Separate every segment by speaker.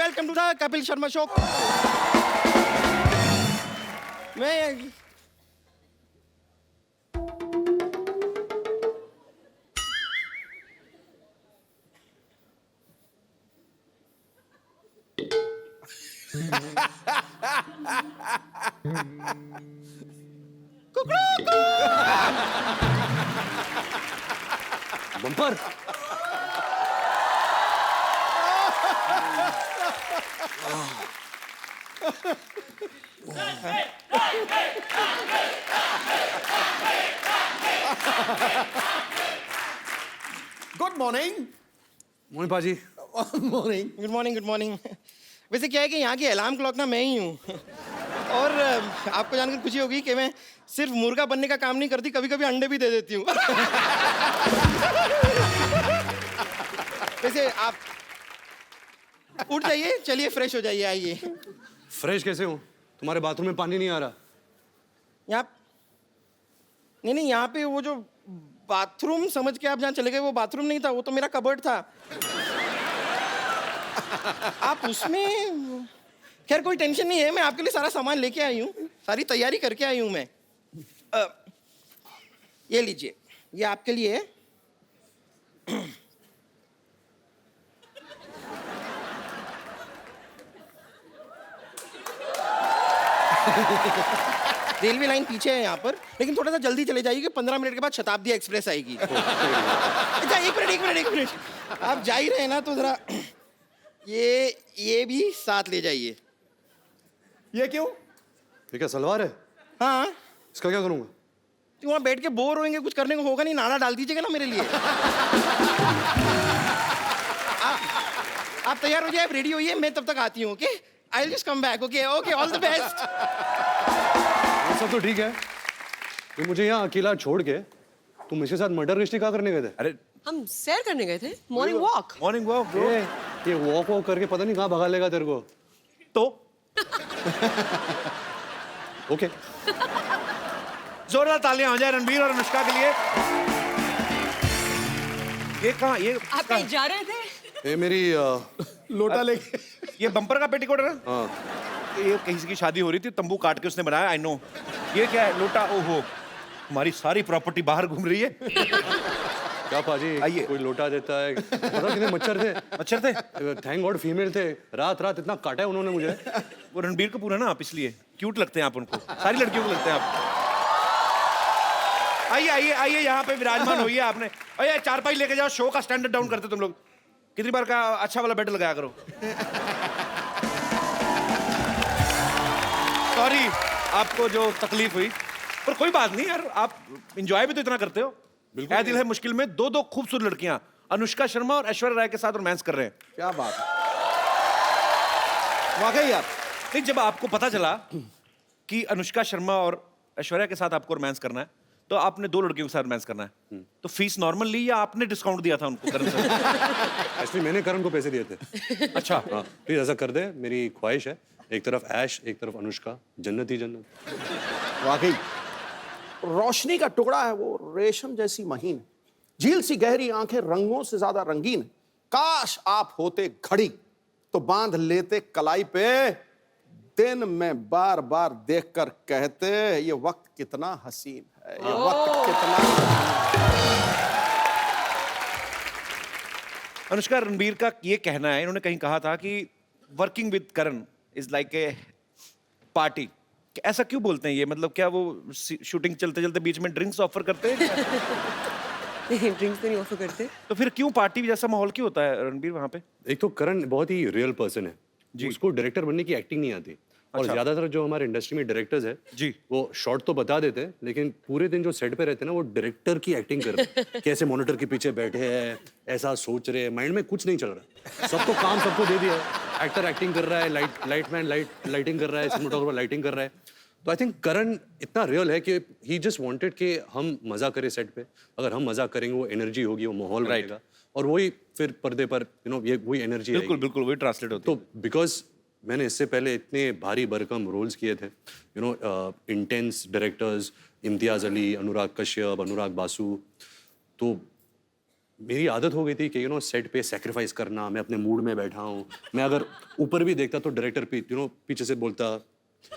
Speaker 1: Welcome to the Kapil Sharma show. मैं
Speaker 2: bumper.
Speaker 3: Good morning.
Speaker 2: Mohan paaji.
Speaker 3: Morning.
Speaker 1: Good morning, good morning. वैसे क्या है कि यहाँ की अलार्म क्लॉक ना मैं ही हूँ। और आपको जानकर खुशी होगी कि मैं सिर्फ मुर्गा बनने का काम नहीं करती, कभी कभी अंडे भी दे देती हूँ। वैसे आप उठ जाइए, चलिए फ्रेश हो जाइए, आइए।
Speaker 2: फ्रेश कैसे हूँ? तुम्हारे बाथरूम में पानी नहीं आ रहा।
Speaker 1: यहाँ नहीं, यहाँ पे वो जो बाथरूम समझ के आप जहाँ चले गए, वो बाथरूम नहीं था, वो तो मेरा कबर्ड था। आप उसमें, खैर कोई टेंशन नहीं है, मैं आपके लिए सारा सामान लेके आई हूँ, सारी तैयारी करके आई हूँ मैं। ये लीजिए, ये आपके लिए है। रेलवे लाइन पीछे है यहाँ पर, लेकिन थोड़ा सा जल्दी चले जाइए कि 15 मिनट के बाद शताब्दी एक्सप्रेस आएगी। अच्छा, एक मिनट, आप जा ही रहे हैं ना, तो जरा ये भी साथ ले जाइए।
Speaker 3: ये क्यों?
Speaker 2: ये क्या सलवार है?
Speaker 1: हाँ,
Speaker 2: इसका क्या करूँगा?
Speaker 1: तो वहाँ बैठ के बोर होंगे, कुछ करने को होगा नहीं, नाड़ा डाल दीजिएगा ना मेरे लिए। आप तैयार हो जाए, आप रेडी होइए, मैं तब तक आती हूँ। Okay, I will just come back. Okay, all the best.
Speaker 2: ये सब तो ठीक है, तो मुझे यहाँ अकेला छोड़ के तुम इसके साथ मर्डर मिस्ट्री क्या करने गए थे?
Speaker 3: अरे
Speaker 4: हम सैर करने गए थे, morning walk.
Speaker 3: Morning walk bro.
Speaker 2: ये वॉक करके पता नहीं कहाँ भगा लेगा तेरे को।
Speaker 3: तो
Speaker 2: ओके।
Speaker 3: जोरदार तालियां हो जाए रणबीर और अनुष्का के लिए। ये कहाँ, ये
Speaker 4: आप कहीं जा रहे थे?
Speaker 2: ये मेरी
Speaker 3: लोटा लेके, ये बम्पर का पेटीकोट है ना?
Speaker 2: हाँ।
Speaker 3: ये किसी की शादी हो रही थी, तंबू काट के उसने बनाया। I know. ये क्या है? लोटा। ओहो, हमारी सारी प्रॉपर्टी बाहर घूम रही है।
Speaker 2: क्या पाजी,
Speaker 3: आइए।
Speaker 2: कोई लोटा देता है। पता कितने मच्छर थे?
Speaker 3: मच्छर थे?
Speaker 2: थैंक गॉड फीमेल थे। रात रात इतना काटा है उन्होंने मुझे।
Speaker 3: वो रणबीर कपूर है ना आप, इसलिए क्यूट लगते हैं आप उनको। सारी लड़कियों को लगते हैं आप। आइए आइए आइए, यहाँ पे विराजमान होइए आपने। अरे चारपाई लेके जाओ, शो का स्टैंडर्ड डाउन करते तुम लोग। कितनी बार का अच्छा वाला बेड लगाया करो। सॉरी आपको जो तकलीफ हुई, पर कोई बात नहीं यार, आप एंजॉय भी तो इतना करते हो।
Speaker 2: बिल्कुल।
Speaker 3: ऐ दिल है मुश्किल में दो खूबसूरत लड़कियां अनुष्का शर्मा और ऐश्वर्या राय के साथ रोमांस कर रहे हैं।
Speaker 5: क्या बात है, वाकई यार।
Speaker 3: नहीं, जब आपको पता चला कि अनुष्का शर्मा और ऐश्वर्या के साथ आपको रोमांस करना है, तो आपने दो लड़कियों के साथ रोमांस करना है, तो फीस नॉर्मल ली या आपने डिस्काउंट दिया था उनको? करण से?
Speaker 2: एक्चुअली मैंने करण को पैसे दिए थे।
Speaker 3: अच्छा।
Speaker 2: हाँ, प्लीज ऐसा कर दे, मेरी ख्वाहिश है। एक तरफ ऐश, एक तरफ अनुष्का, जन्नत ही जन्नत।
Speaker 5: वाकई रोशनी का टुकड़ा है वो, रेशम जैसी महीन, झील सी गहरी आंखें, रंगों से ज्यादा रंगीन। काश आप होते घड़ी तो बांध लेते कलाई पे, दिन में बार बार देखकर कहते ये वक्त कितना हसीन है, ये वक्त कितना।
Speaker 3: अनुष्का, रणबीर का ये कहना है, इन्होंने कहीं कहा था कि working with Karan is like a party. ऐसा क्यों बोलते हैं ये? मतलब क्या वो शूटिंग चलते चलते बीच में ड्रिंक्स ऑफर करते हैं?
Speaker 4: नहीं, ड्रिंक्स तो नहीं ऑफर करते।
Speaker 3: तो फिर क्यों पार्टी जैसा माहौल क्यों होता है रणबीर वहां पे?
Speaker 2: एक तो करण बहुत ही रियल पर्सन है
Speaker 3: जी।
Speaker 2: उसको डायरेक्टर बनने की एक्टिंग नहीं आती। और
Speaker 3: अच्छा।
Speaker 2: ज्यादातर जो हमारे इंडस्ट्री में डायरेक्टर्स है
Speaker 3: जी,
Speaker 2: वो शॉर्ट तो बता देते हैं, लेकिन पूरे दिन जो सेट पे रहते हैं ना, वो डायरेक्टर की एक्टिंग कर रहे हैं। कैसे मॉनिटर के पीछे बैठे हैं, ऐसा सोच रहे हैं, माइंड में कुछ नहीं चल रहा। सबको काम सबको दे दिया है। एक्टर एक्टिंग कर रहा है, लाइटमैन लाइटिंग कर रहा है, सिनेमेटोग्राफर लाइटिंग कर रहा है। तो आई थिंक करण इतना रियल है कि ही जस्ट वांटेड कि हम मजा करें सेट पे। अगर हम मजा करेंगे, वो एनर्जी होगी, वो माहौल रहेगा, और वही फिर पर्दे पर ये वही एनर्जी।
Speaker 3: बिल्कुल बिल्कुल वही ट्रांसलेट होती है।
Speaker 2: तो बिकॉज मैंने इससे पहले इतने भारी भरकम रोल्स किए थे, इंटेंस डायरेक्टर्स, इम्तियाज अली, अनुराग कश्यप, अनुराग बासु, तो मेरी आदत हो गई थी कि सेट पे सेक्रीफाइस करना, मैं अपने मूड में बैठा हूँ, मैं अगर ऊपर भी देखता तो डायरेक्टर पीछे से बोलता,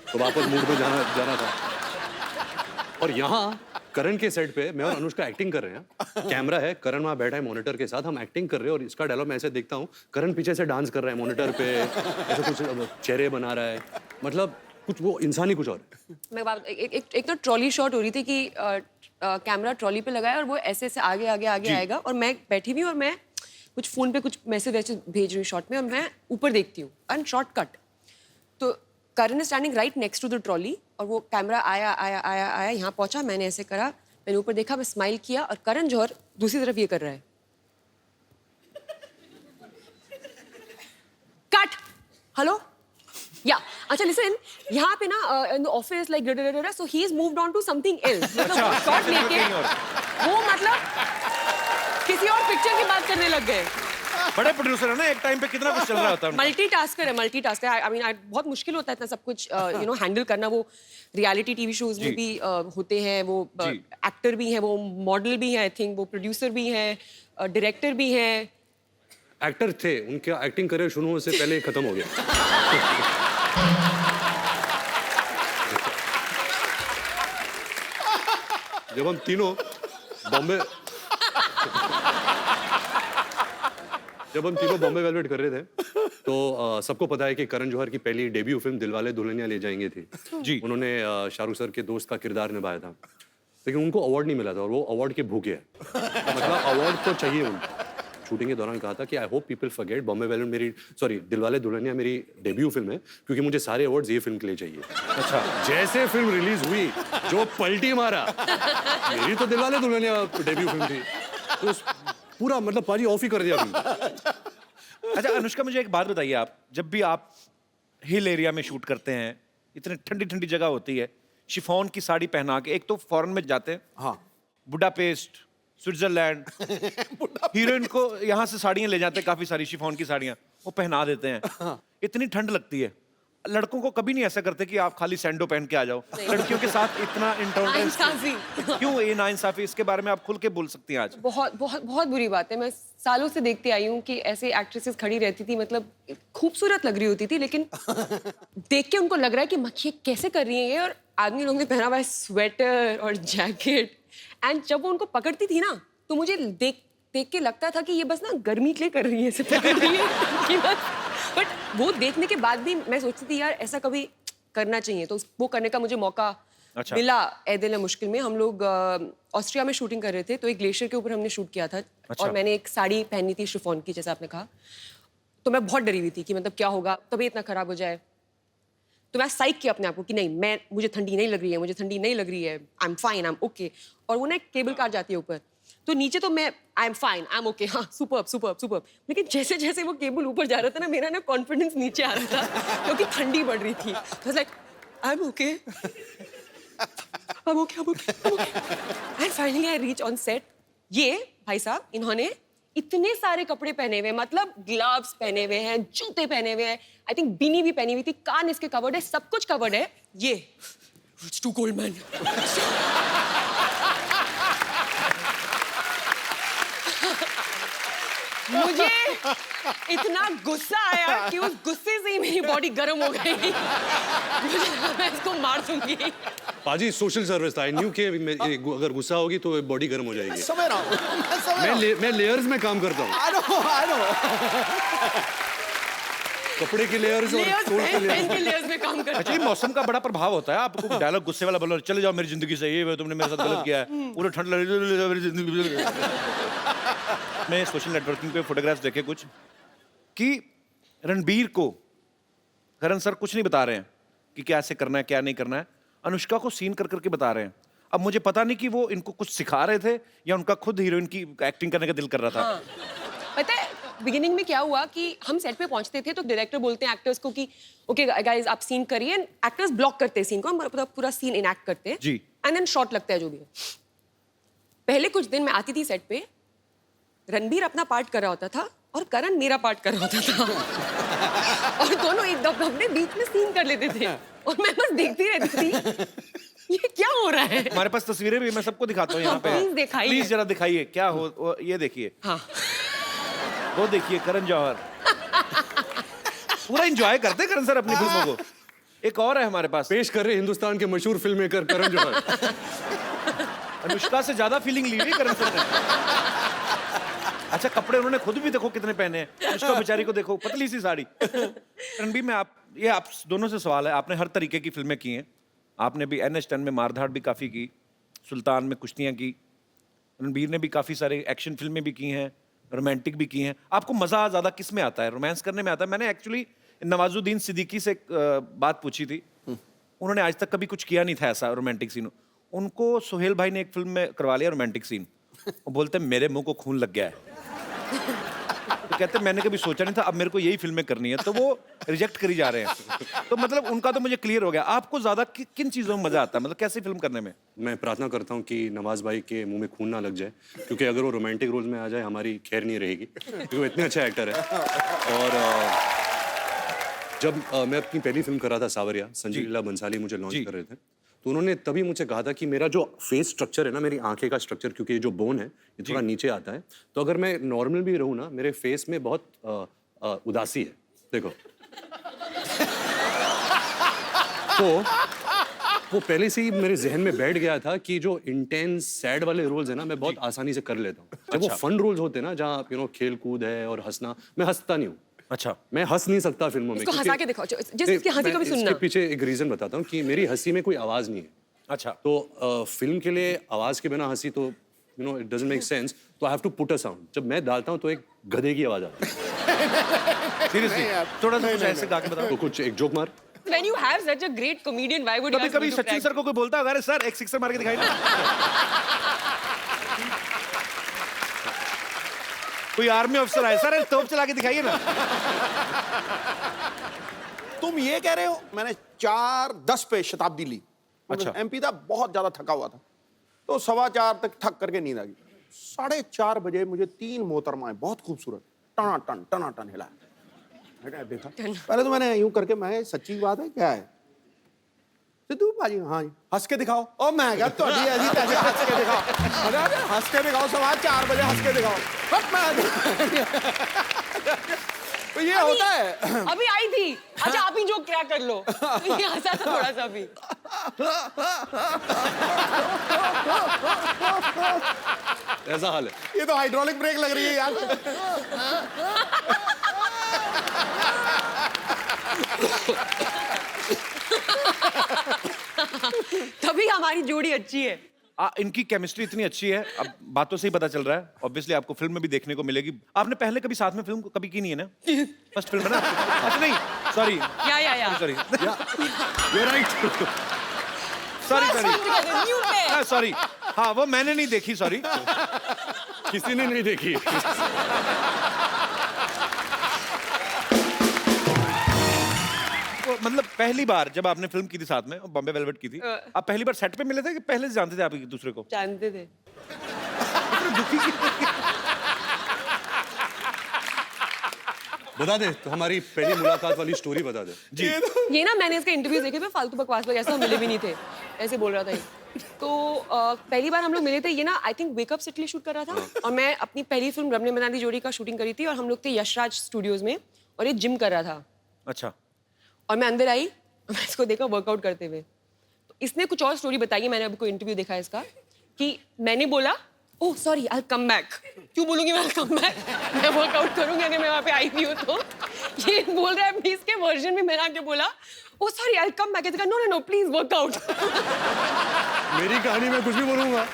Speaker 2: तो वापस मूड में जाना था। और यहाँ करण के सेट पे मैं और अनुष्का एक्टिंग कर रहे हैं, कैमरा है, करण वहाँ बैठा है मॉनिटर के साथ, हम एक्टिंग कर रहे हैं और इसका डायलॉग मैं ऐसे देखता हूँ, करण पीछे से डांस कर रहा है मॉनिटर पे, ऐसे कुछ चेहरे बना रहा है, मतलब कुछ वो इंसान ही कुछ और है।
Speaker 4: मैं बात एक तो ट्रॉली शॉट हो रही थी कि कैमरा ट्रॉली पे लगाया और वो ऐसे ऐसे आगे आगे आगे आएगा और मैं बैठी हुई और मैं कुछ फोन पे कुछ मैसेज वैसे भेज रही हूँ शॉट में और मैं ऊपर देखती हूँ एंड शॉर्ट कट तो Karan is standing right next to the trolley और वो कैमरा आया आया आया आया यहाँ पहुंचा, मैंने ऐसे करा, मैंने ऊपर देखा, मैं स्माइल किया और करण जौहर दूसरी तरफ ये कर रहा है, कट, हेलो या अच्छा लिसन, यहाँ पे ना in the office like so he is moved on to something else, मतलब शॉट लेके वो मतलब किसी और पिक्चर की बात करने लग गए।
Speaker 3: बड़े प्रोड्यूसर है ना, एक टाइम पे कितना कुछ चल रहा होता है उनका।
Speaker 4: मल्टीटास्कर है, मल्टीटास्कर। आई मीन बहुत मुश्किल होता है इतना सब कुछ हैंडल करना। वो रियलिटी टीवी शोज में भी होते हैं, वो एक्टर भी हैं, वो मॉडल भी हैं, आई थिंक वो प्रोड्यूसर भी हैं, डायरेक्टर भी हैं।
Speaker 2: एक्टर थे, उनका एक्टिंग करियर शुरू होने से पहले ही खत्म हो गया। जब हम तीनों बॉम्बे वेलवेट कर रहे थे तो सबको पता है कि करण जौहर की पहली डेब्यू फिल्म दिलवाले दुल्हनिया ले जाएंगे थी
Speaker 3: जी।
Speaker 2: उन्होंने शाहरुख सर के दोस्त का किरदार निभाया था, लेकिन उनको अवार्ड नहीं मिला था और वो अवार्ड के भूखे हैं। मतलब अवार्ड तो चाहिए उनको। शूटिंग के दौरान कहा था कि I hope people forget Bombay velvet Dilwale Dulhania मेरी डेब्यू फिल्म है, क्योंकि मुझे सारे अवार्ड्स ये फिल्म के लिए चाहिए। अच्छा, जैसे फिल्म रिलीज हुई जो पलटी मारा, मेरी तो दिलवाले दुल्हनिया डेब्यू फिल्म थी, तो पूरा मतलब पाजी ऑफ ही कर दिया फिल्म।
Speaker 3: अच्छा अनुष्का, मुझे एक बात बताइए, आप जब भी आप हिल एरिया में शूट करते हैं, इतनी ठंडी ठंडी जगह होती है, शिफॉन की साड़ी पहना के, एक तो फॉरेन में जाते हैं,
Speaker 5: हाँ
Speaker 3: बुडापेस्ट, स्विट्जरलैंड, हीरोइन को यहाँ से साड़ियाँ ले जाते हैं, काफी सारी शिफॉन की साड़ियाँ वो पहना देते हैं। इतनी ठंड लगती है, लड़कों को कभी नहीं ऐसा करते कि आप खाली सैंडो पहन के आ जाओ, लड़कियों के साथ इतना इंटॉलरेंस क्यों? ये नाइंसाफी, इसके बारे में आप खुल के बोल सकती हैं आज।
Speaker 4: बहुत बहुत बहुत बुरी बात है। मैं सालों से देखती आई हूँ कि ऐसे एक्ट्रेसेस खड़ी रहती थी, मतलब खूबसूरत लग रही होती थी, लेकिन देख के उनको लग रहा है कि मक्खी कैसे कर रही है ये, और आदमी लोगों ने पहना हुआ है स्वेटर और जैकेट, एंड जब वो उनको पकड़ती थी ना तो मुझे देख के लगता था कि ये बस ना गर्मी के लिए कर रही है, ऐसे पकड़ रही है कि बस। बट वो देखने के बाद भी मैं सोचती थी यार ऐसा कभी करना चाहिए, तो वो करने का मुझे मौका मिला। ए दिल है मुश्किल में हम लोग ऑस्ट्रिया में शूटिंग कर रहे थे, तो एक ग्लेशियर के ऊपर हमने शूट किया था। और मैंने एक साड़ी पहनी थी शिफॉन की, जैसा आपने कहा, तो मैं बहुत डरी हुई थी कि मतलब क्या होगा, तबीयत इतना खराब हो जाए। तो मैं साइक किया अपने आप को कि नहीं, मुझे ठंडी नहीं लग रही है, मुझे ठंडी नहीं लग रही है, I am fine, I am okay. और वो ना एक केबल कार जाती है ऊपर, तो नीचे तो मैं I am fine, I am okay, हाँ सुपर्ब सुपर्ब सुपर्ब, लेकिन जैसे जैसे वो केबल ऊपर जा रहा था ना, मेरा ना कॉन्फिडेंस नीचे आ रहा था क्योंकि ठंडी बढ़ रही थी। Like I am okay, and finally I reach on set. ये भाई साहब इन्होंने इतने सारे कपड़े पहने हुए, मतलब ग्लव्स पहने हुए हैं, जूते पहने हुए हैं, आई थिंक बीनी भी पहनी हुई थी, कान इसके कवर्ड है, सब कुछ कवर्ड है। ये इट्स टू कोल्ड मैन। मुझे इतना गुस्सा आया कि उस गुस्से से ही मेरी बॉडी गर्म हो गई। मुझे लगा मैं इसको मार दूंगी।
Speaker 2: पाजी सोशल सर्विस था, आई न्यू कि अगर गुस्सा होगी तो बॉडी गर्म हो जाएगी।
Speaker 5: समझ रहा हूँ,
Speaker 2: मैं लेयर्स में काम करता हूँ।
Speaker 5: I know.
Speaker 2: कपड़े के लेयर्स और कोट के
Speaker 4: लेयर्स में काम करता हूँ।
Speaker 3: एक्चुअली मौसम का बड़ा प्रभाव होता है। आपको डायलॉग गुस्से वाला बोलो, चले जाओ मेरी जिंदगी से, ये तुमने मेरे साथ गलत किया है, पूरा ठंड लग रही है। मैं सोशल नेटवर्किंग पे फोटोग्राफ्स देखे कुछ कि रणबीर को करण सर कुछ नहीं बता रहे हैं कि क्या ऐसे करना है क्या नहीं करना है, अनुष्का को सीन कर करके बता रहे हैं। अब मुझे पता नहीं कि वो इनको कुछ सिखा रहे थे या उनका खुद हीरोइन की एक्टिंग करने का दिल कर रहा था।
Speaker 4: हाँ। पता है बिगिनिंग में क्या हुआ कि हम सेट पे पहुंचते थे तो डायरेक्टर बोलते हैं एक्टर्स को कि ओके गाइस आप सीन करिए, एक्टर्स ब्लॉक करते हैं सीन को, हम पूरा सीन इनएक्ट करते हैं
Speaker 3: जी,
Speaker 4: एंड देन शॉट लगता है जो भी है। पहले कुछ दिन मैं आती थी सेट पे, रणबीर अपना पार्ट कर रहा होता था और करण मेरा पार्ट कर रहा होता था और दोनों एक दफे बीच में सीन कर लेते थे और मैं बस देखती रहती थी ये क्या हो रहा है?
Speaker 3: हमारे पास तस्वीरें भी, मैं सबको दिखाता हूँ यहाँ पे।
Speaker 4: Please दिखाइए।
Speaker 3: प्लीज जरा दिखाइए क्या हो, ये देखिए,
Speaker 4: हाँ,
Speaker 3: वो देखिए करण जौहर। पूरा एंजॉय करते हैं करण सर अपनी फिल्मों को। एक और है हमारे पास,
Speaker 2: पेश कर रहे हिंदुस्तान के मशहूर फिल्म मेकर करण जौहर।
Speaker 3: अनुष्का से ज्यादा फीलिंग ली हुई करण सर ने। अच्छा, कपड़े उन्होंने खुद भी देखो कितने पहने हैं। अनुष्का बेचारी को देखो, पतली सी साड़ी। रणबीर, मैं आप दोनों से सवाल है, आपने हर तरीके की फिल्में की हैं। आपने भी NH10 में मारधाड़ भी काफी की, सुल्तान में कुश्तियां की, रणबीर ने भी काफी सारे एक्शन फिल्में भी की हैं, रोमांटिक भी की हैं। आपको मजा ज्यादा किस में आता है, रोमांस करने में आता है? मैंने एक्चुअली नवाजुद्दीन सिद्दीकी से एक बात पूछी थी, उन्होंने आज तक कभी कुछ किया नहीं था ऐसा रोमांटिक सीन। उनको सुहेल भाई ने एक फिल्म में करवा लिया रोमांटिक सीन, वो बोलते मेरे मुंह को खून लग गया है। तो कहते मैंने कभी सोचा नहीं था, अब मेरे को यही फिल्में करनी है, तो वो रिजेक्ट करी जा रहे हैं। तो मतलब उनका तो मुझे क्लियर हो गया। आपको ज्यादा किन चीजों में मजा आता है, मतलब कैसी फिल्म करने में?
Speaker 2: मैं प्रार्थना करता हूँ कि नवाज भाई के मुंह में खून ना लग जाए, क्योंकि अगर वो रोमांटिक रोल में आ जाए हमारी खैर नहीं रहेगी, क्योंकि वो इतने अच्छे एक्टर है। और जब मैं अपनी पहली फिल्म कर रहा था सावरिया, संजय लीला बंसाली मुझे लॉन्च कर रहे थे, तो उन्होंने तभी मुझे कहा था कि मेरा जो फेस स्ट्रक्चर है ना, मेरी आंखें का स्ट्रक्चर, क्योंकि ये जो बोन है ये थोड़ा नीचे आता है, तो अगर मैं नॉर्मल भी रहूँ ना, मेरे फेस में बहुत उदासी है, देखो। तो वो पहले से ही मेरे जहन में बैठ गया था कि जो इंटेंस सैड वाले रोल्स है ना, मैं बहुत आसानी से कर लेता हूँ। जब वो फन रोल्स होते हैं ना, जहाँ खेल कूद है और हंसना, मैं हंसता नहीं हूँ।
Speaker 3: अच्छा,
Speaker 2: मैं हंस नहीं सकता फिल्मों में।
Speaker 4: इसको हंसा के दिखाओ, जिसकी हंसी कभी सुनना।
Speaker 2: इसके पीछे एक रीजन बताता हूँ कि मेरी हंसी में कोई आवाज नहीं है।
Speaker 3: अच्छा,
Speaker 2: तो फिल्म के लिए आवाज के बिना हंसी तो इट डजंट मेक सेंस, तो I have to put a sound. जब मैं डालता हूँ तो एक गधे की आवाज आती है।
Speaker 3: सीरियसली थोड़ा सा कुछ ऐसे गा के बताओ।
Speaker 2: तो कुछ एक जोक मार।
Speaker 4: When you have such a great comedian, why would you
Speaker 3: कभी
Speaker 4: ask me
Speaker 3: कभी
Speaker 4: to
Speaker 3: सचिन
Speaker 4: practice?
Speaker 3: सर को कोई बोलता है, अरे सर एक सिक्सर मार के दिखाई ना। कोई आर्मी ऑफिसर आए, सर तोप चला के दिखाइए ना।
Speaker 5: तुम ये कह रहे हो मैंने 4:10 पे शताब्दी ली।
Speaker 3: अच्छा।
Speaker 5: MP था, बहुत ज्यादा थका हुआ था, तो 4:15 तक थक करके नींद आ गई। 4:30 बजे मुझे 3 मोहतरमाएं बहुत खूबसूरत टनाटन हिलाया। मैंने देखा, पहले तो मैंने यूं करके, मैं सच्ची बात है क्या है सिद्धू भाजी, हाँ जी हंस के दिखाओ। और मैं क्या तो ऐसी तैसी हंस के दिखाओ, हंस के दिखाओ, 4:15 बजे हंस के दिखाओ। तो ये होता है।
Speaker 4: अभी आई थी, अच्छा आप ही जोक क्रैक कर लो। ये हंसा था थोड़ा सा अभी।
Speaker 2: ऐसा हाल है।
Speaker 5: ये तो हाइड्रोलिक ब्रेक लग रही है यार।
Speaker 4: तभी हमारी जोड़ी अच्छी है।
Speaker 3: इनकी केमिस्ट्री इतनी अच्छी है, अब बातों से ही पता चल रहा है। ऑब्वियसली आपको फिल्म में भी देखने को मिलेगी। आपने पहले कभी साथ में फिल्म कभी की नहीं है ना? फर्स्ट फिल्म है ना? अच्छा नहीं, सॉरी
Speaker 4: या
Speaker 3: sorry
Speaker 2: You're right.
Speaker 3: Sorry sorry, हाँ वो मैंने नहीं देखी, सॉरी।
Speaker 2: किसी ने नहीं देखी।
Speaker 3: मतलब पहली बार जब आपने फिल्म की थी साथ में, बॉम्बे वेलवेट की थी, आप पहली बार सेट पे मिले थे कि पहले से जानते थे आप एक दूसरे को?
Speaker 4: जानते थे।
Speaker 2: बता दे, तो हमारी पहली मुलाकात वाली स्टोरी बता दे।
Speaker 3: जी,
Speaker 4: ये ना मैंने इसके इंटरव्यू देखे थे, फालतू बकवास लोग ऐसा मिले भी नहीं थे, ऐसे बोल रहा था ये। तो पहली बार हम लोग मिले थे, ये ना I think wake up city shoot कर रहा था, और मैं अपनी पहली फिल्म रब ने बना दी जोड़ी का शूटिंग करी थी, और हम लोग थे यशराज स्टूडियोज में, और ये जिम कर रहा था।
Speaker 3: अच्छा,
Speaker 4: और मैं अंदर आई, मैं इसको देखा वर्कआउट करते हुए। तो इसने कुछ और स्टोरी बताई है, मैंने अभी कोई इंटरव्यू देखा है इसका, कि मैंने बोला oh sorry I come back. क्यों बोलूंगी मैं कम बैक, मैं वर्कआउट करूंगी अगर मैं वहां पे आई हुई हूँ तो। ये बोल रहा है अपनी इसके वर्जन में, मैंने आके बोला oh sorry I come back. No no no please workout.
Speaker 2: मेरी कहानी में कुछ भी बोलूंगा।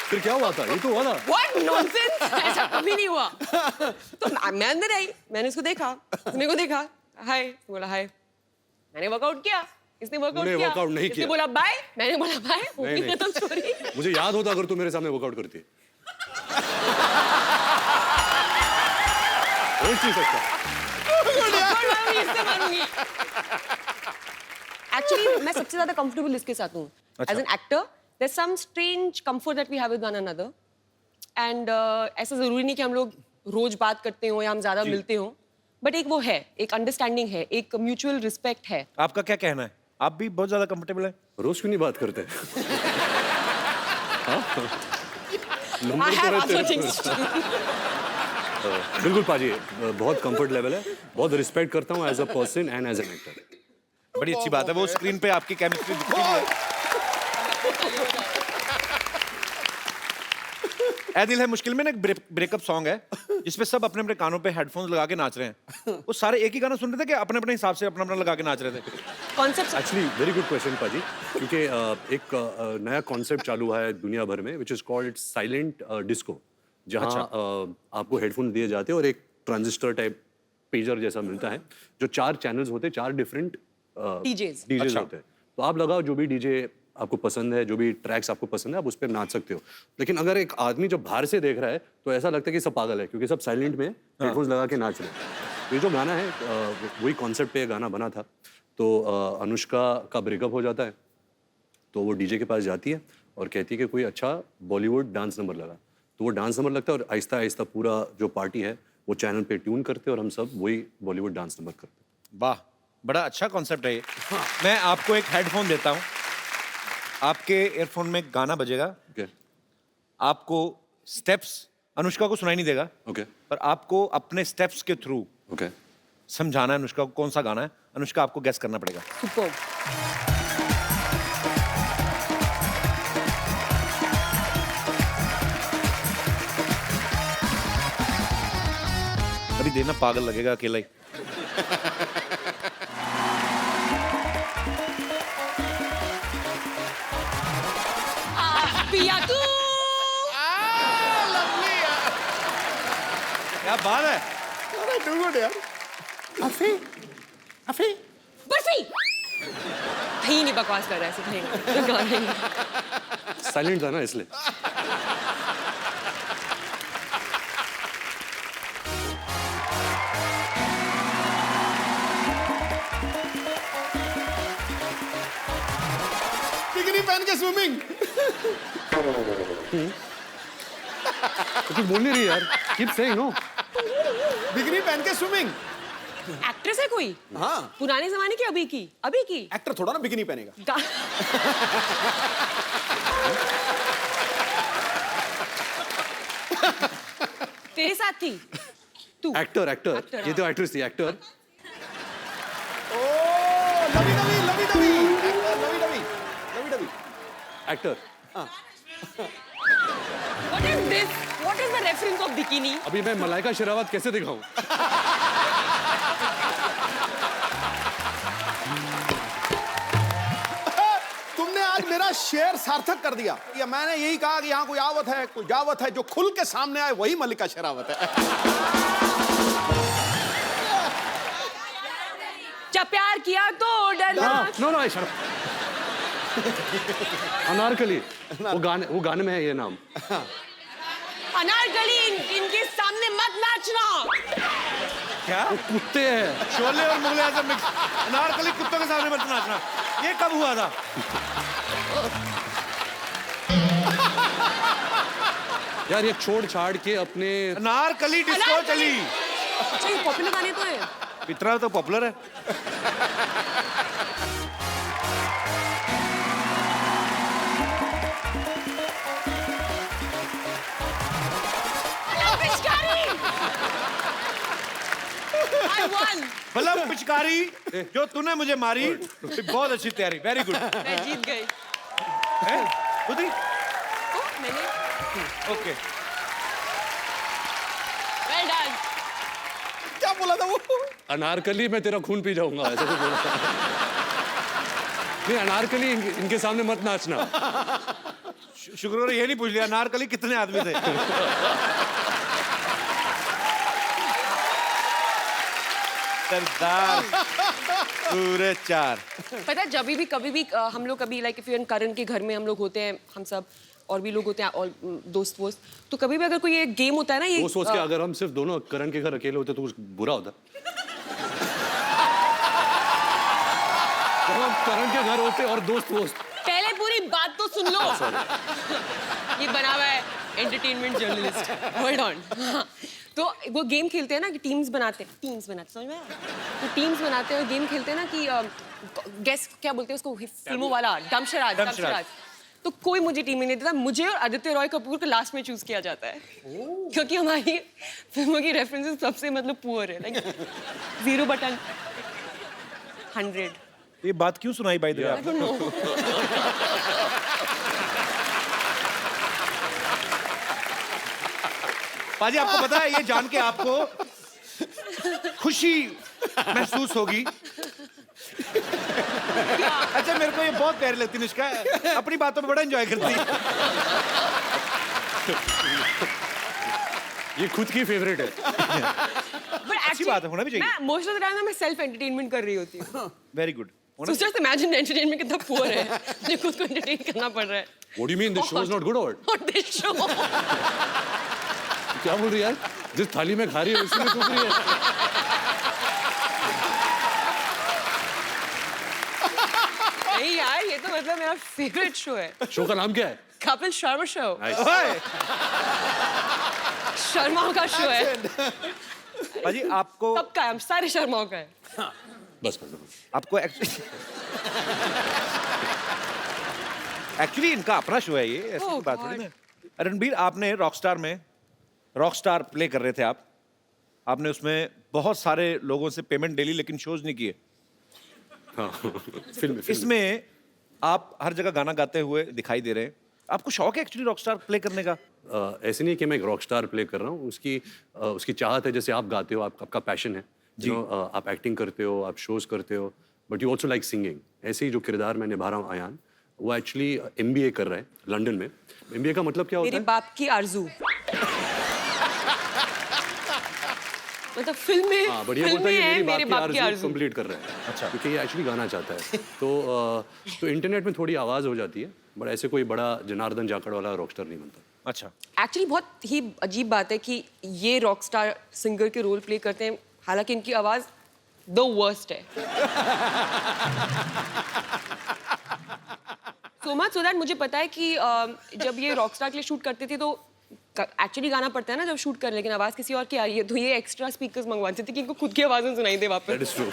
Speaker 2: फिर क्या हुआ था? ये तो हुआ था।
Speaker 4: व्हाट नॉनसेंस, ऐसा कभी नहीं हुआ। तो मैं अंदर आई, मैंने इसको देखा, मेरे को देखा, हाय, बोला हाय, मैंने वर्कआउट किया, इसने वर्कआउट किया,
Speaker 2: वर्कआउट नहीं
Speaker 4: इसने
Speaker 2: किया।
Speaker 4: बोला बाय, मैंने बोला बाय,
Speaker 2: नहीं, नहीं।
Speaker 4: खत्म स्टोरी।
Speaker 2: मुझे याद होता अगर तू मेरे सामने वर्कआउट करती। हो नहीं सकता।
Speaker 4: एक्चुअली मैं सबसे ज्यादा कंफर्टेबल इसके साथ हूँ
Speaker 3: अच्छा।
Speaker 4: As an actor. there's some strange comfort that we have with one another and ऐसा जरूरी नहीं कि हम लोग रोज बात करते हो या हम ज्यादा मिलते हो, बट एक वो है, एक अंडरस्टैंडिंग है, एक म्यूचुअल रिस्पेक्ट है।
Speaker 3: आपका क्या कहना है? आप भी बहुत ज्यादा कंफर्टेबल है?
Speaker 2: रोज क्यों नहीं बात करते? नंबर
Speaker 4: I
Speaker 2: तो
Speaker 4: have
Speaker 2: रहते
Speaker 4: other
Speaker 2: हैं।
Speaker 4: things to do.
Speaker 2: बिल्कुल पाजी, बहुत कंफर्ट लेवल है, बहुत रिस्पेक्ट करता हूँ as a person and as an actor.
Speaker 3: बड़ी अच्छी बात है, वो स्क्रीन पे आपकी केमिस्ट्री दिखती है। ऐ दिल है मुश्किल में ना एक ब्रेकअप सॉन्ग है जिसपे सब अपने अपने कानों पे हेडफोन्स लगा के नाच रहे हैं। वो सारे एक ही गाना सुन रहे थे कि अपने अपने हिसाब से अपना अपना लगा के नाच रहे थे?
Speaker 4: Concept
Speaker 2: actually very good question पाजी, क्योंकि एक नया कॉन्सेप्ट चालू हुआ है दुनिया भर में which is called silent disco, जहाँ आपको हेडफोन दिए जाते हैं और एक ट्रांजिस्टर टाइप पेजर जैसा मिलता है, जो 4 चैनल्स होते हैं, 4 डिफरेंट
Speaker 4: डीजेस।
Speaker 2: डीजेस होते हैं। तो आप लगाओ जो भी डीजे आपको पसंद है, जो भी ट्रैक्स आपको पसंद है, आप उस पर नाच सकते हो। लेकिन अगर एक आदमी जब बाहर से देख रहा है तो ऐसा लगता है कि सब पागल है, क्योंकि सब साइलेंट में हेडफोन्स लगा के नाच रहे हैं। तो ये जो गाना है वही कॉन्सेप्ट पे ये गाना बना था। तो अनुष्का का ब्रेकअप हो जाता है, तो वो डीजे के पास जाती है और कहती है कि कोई अच्छा बॉलीवुड डांस नंबर लगा। तो वो डांस नंबर लगता है और आहिस्ता आहिस्ता पूरा जो पार्टी है वो चैनल पे ट्यून करते हैं और हम सब वही बॉलीवुड डांस नंबर करते हैं।
Speaker 3: वाह, बड़ा अच्छा कॉन्सेप्ट है ये। मैं आपको एक हेडफोन देता हूँ, आपके ईयरफोन में गाना बजेगा,
Speaker 2: ओके
Speaker 3: आपको स्टेप्स अनुष्का को सुनाई नहीं देगा,
Speaker 2: ओके
Speaker 3: पर आपको अपने स्टेप्स के थ्रू
Speaker 2: ओके
Speaker 3: समझाना है अनुष्का को कौन सा गाना है। अनुष्का आपको गेस करना पड़ेगा।
Speaker 4: सुपर।
Speaker 3: अभी देना पागल लगेगा अकेला ही।
Speaker 4: पिया तू।
Speaker 3: क्या बात है।
Speaker 5: अरे डू गुड यार। अफी अफी
Speaker 4: बर्फी। कहीं नहीं बकवास कर रहा है, ऐसे कहीं गाना नहीं।
Speaker 2: साइलेंट था ना इसलिए।
Speaker 5: बिकिनी पहन के स्विमिंग।
Speaker 2: तो कुछ बोल नहीं रही यार, कीप सेइंग नो।
Speaker 5: बिकिनी पहन के स्विमिंग।
Speaker 4: एक्ट्रेस है कोई?
Speaker 5: हाँ,
Speaker 4: पुराने जमाने की, अभी की? अभी की?
Speaker 5: एक्टर थोड़ा ना बिकिनी पहनेगा।
Speaker 4: गा- तेरे साथ थी तू?
Speaker 2: एक्टर एक्टर,
Speaker 4: Actor,
Speaker 2: ये तो एक्ट्रेस थी, actor.
Speaker 5: Oh lovey dovey lovey dovey actor lovey dovey lovey dovey
Speaker 2: actor.
Speaker 4: What is this? What is the reference of bikini?
Speaker 2: अभी मैं मलाइका शेरावत कैसे दिखाऊं?
Speaker 5: तुमने आज मेरा शेर सार्थक कर दिया। या मैंने यही कहा कि यहाँ कोई आवत है, कोई जावत है, जो खुल के सामने आए वही मल्लिका शेरावत है।
Speaker 4: जब प्यार किया तो डरना।
Speaker 2: No no shut up. Anarkali, वो गाने में है ये नाम।
Speaker 4: अनारकली, इनके सामने मत नाचना।
Speaker 3: क्या?
Speaker 2: वो कुत्ते हैं।
Speaker 3: शोले और मुगले आजम मिक्स। अनारकली कुत्तों के सामने मत नाचना, ये कब हुआ था?
Speaker 2: यार ये छोड़ छाड़ के अपने
Speaker 3: अनारकली डिस्को
Speaker 4: अनारकली।
Speaker 3: चली।
Speaker 4: अच्छा, ये पॉपुलर गाने तो है।
Speaker 3: इतना तो पॉपुलर है।
Speaker 4: पिचकारी। I won.
Speaker 3: मतलब पिचकारी जो तूने मुझे मारी, बहुत अच्छी तैयारी, वेरी गुड।
Speaker 4: मैं जीत गई।
Speaker 3: खुद ही?
Speaker 4: ओ, मैंने
Speaker 3: ओके।
Speaker 4: well done.
Speaker 5: क्या बोला था वो?
Speaker 2: अनारकली मैं तेरा खून पी जाऊंगा, ऐसा तो बोला। नहीं, अनारकली इनके सामने मत नाचना।
Speaker 3: शुक्र है ये नहीं पूछ लिया अनारकली कितने आदमी थे। सरदार पूरे 4।
Speaker 4: पता है, जब भी कभी भी हम लोग कभी लाइक इफ यू करण के घर में हम लोग होते हैं, हम सब और भी लोग होते हैं, और दोस्त वोस्त, तो कभी भी अगर कोई ये गेम होता है ना, ये
Speaker 2: वो सोच के अगर हम सिर्फ दोनों करण के घर अकेले होते तो कुछ बुरा होता। जब हम करण के घर होते और दोस्त वोस्त।
Speaker 4: पहले पूरी बात तो सुन लो। ये बना हुआ है एंटरटेनमेंट जर्नलिस्ट होल्ड ऑन। तो वो गेम खेलते हैं ना कि टीम्स बनाते समझ में आया? तो टीम्स बनाते हैं और गेम खेलते हैं ना कि गेस क्या बोलते हैं उसको फिल्मों वाला दमशराज। तो कोई मुझे टीम में नहीं देता, मुझे और आदित्य रॉय कपूर को लास्ट में चूज किया जाता है क्योंकि हमारी फिल्मों की रेफरेंसेस सबसे मतलब पुअर है, लाइक 0/100।
Speaker 3: ये बात क्यों सुनाई बाय द वे
Speaker 4: आई
Speaker 3: आपने?
Speaker 4: Don't know.
Speaker 3: पाजी आपको पता है ये जान के आपको खुशी महसूस होगी। अच्छा मेरे को ये बहुत प्यारी लगती है निष्का, अपनी बातों में बड़ा एंजॉय करती है।
Speaker 2: ये खुद की फेवरेट है।
Speaker 4: बट
Speaker 3: अच्छी बात है, होना भी चाहिए।
Speaker 4: मैं मोस्ट ऑफ द टाइम मैं सेल्फ एंटरटेनमेंट कर रही होती हूँ।
Speaker 3: Very good.
Speaker 4: So just imagine entertainment कितना पुअर है, मुझे खुद को एंटरटेन करना पड़ रहा है।
Speaker 2: What do you mean? This show is not good or what?
Speaker 4: Not this show.
Speaker 2: क्या बोल रही है यार? जिस थाली में खा रही है उसी में थूक रही है।
Speaker 4: नहीं यार, ये तो मतलब मेरा फेवरेट शो है।
Speaker 2: शो का नाम क्या है?
Speaker 4: कपिल शर्मा शो।
Speaker 3: ओए,
Speaker 4: शर्माओं का शो है।
Speaker 3: पाजी आपको
Speaker 4: सबका है, हम सारे शर्माओं का है।
Speaker 2: बस।
Speaker 3: आपको एक्चुअली इनका अपना शो है ये, ऐसी
Speaker 4: Oh
Speaker 3: कोई बात
Speaker 4: God.
Speaker 3: नहीं है। रणबीर, आपने रॉकस्टार में रॉकस्टार प्ले कर रहे थे आप, आपने उसमें बहुत सारे लोगों से पेमेंट ले ली लेकिन शोज नहीं किए।
Speaker 2: हाँ, फिल्म
Speaker 3: इसमें आप हर जगह गाना गाते हुए दिखाई दे रहे हैं। आपको शौक है एक्चुअली रॉकस्टार प्ले करने का?
Speaker 2: ऐसे नहीं कि मैं एक रॉक स्टार प्ले कर रहा हूँ, उसकी चाहत है। जैसे आप गाते हो, आपका पैशन है जी, आप एक्टिंग करते हो, आप शोज करते हो, but you also like singing. ऐसे ही जो किरदार मैं निभा रहा हूँ अयान, वो एक्चुअली MBA कर रहा है लंदन में। MBA का मतलब क्या होता
Speaker 4: मेरे
Speaker 2: है?
Speaker 4: बाप की आरज़ू। मतलब फिल्म में,
Speaker 2: हाँ, बढ़िया
Speaker 4: फिल्म
Speaker 2: बोलता है
Speaker 4: में
Speaker 2: कि
Speaker 4: है
Speaker 2: मेरी
Speaker 4: मेरे बाप की
Speaker 2: आरज़ू
Speaker 4: आरज़ू।
Speaker 2: कंप्लीट कर रहा है। अच्छा, क्योंकि ये एक्चुअली गाना चाहता है। तो इंटरनेट में थोड़ी आवाज़ हो जाती है, बट ऐसे कोई बड़ा जनार्दन जाखड़ वाला रॉकस्टार नहीं बनता।
Speaker 3: अच्छा,
Speaker 4: एक्चुअली बहुत ही अजीब बात है कि ये रॉक स्टार सिंगर के रोल प्ले करते हैं, हालांकि इनकी आवाज द वर्स्ट है। सो मच सो दैट मुझे पता है कि जब ये रॉक स्टार के लिए शूट करते थे तो एक्चुअली गाना पड़ता है ना जब शूट कर, लेकिन आवाज किसी और की आ रही है, तो ये एक्स्ट्रा स्पीकर्स मंगवाते थे कि इनको खुद की आवाज में सुनाई दे वापस।
Speaker 2: That is true.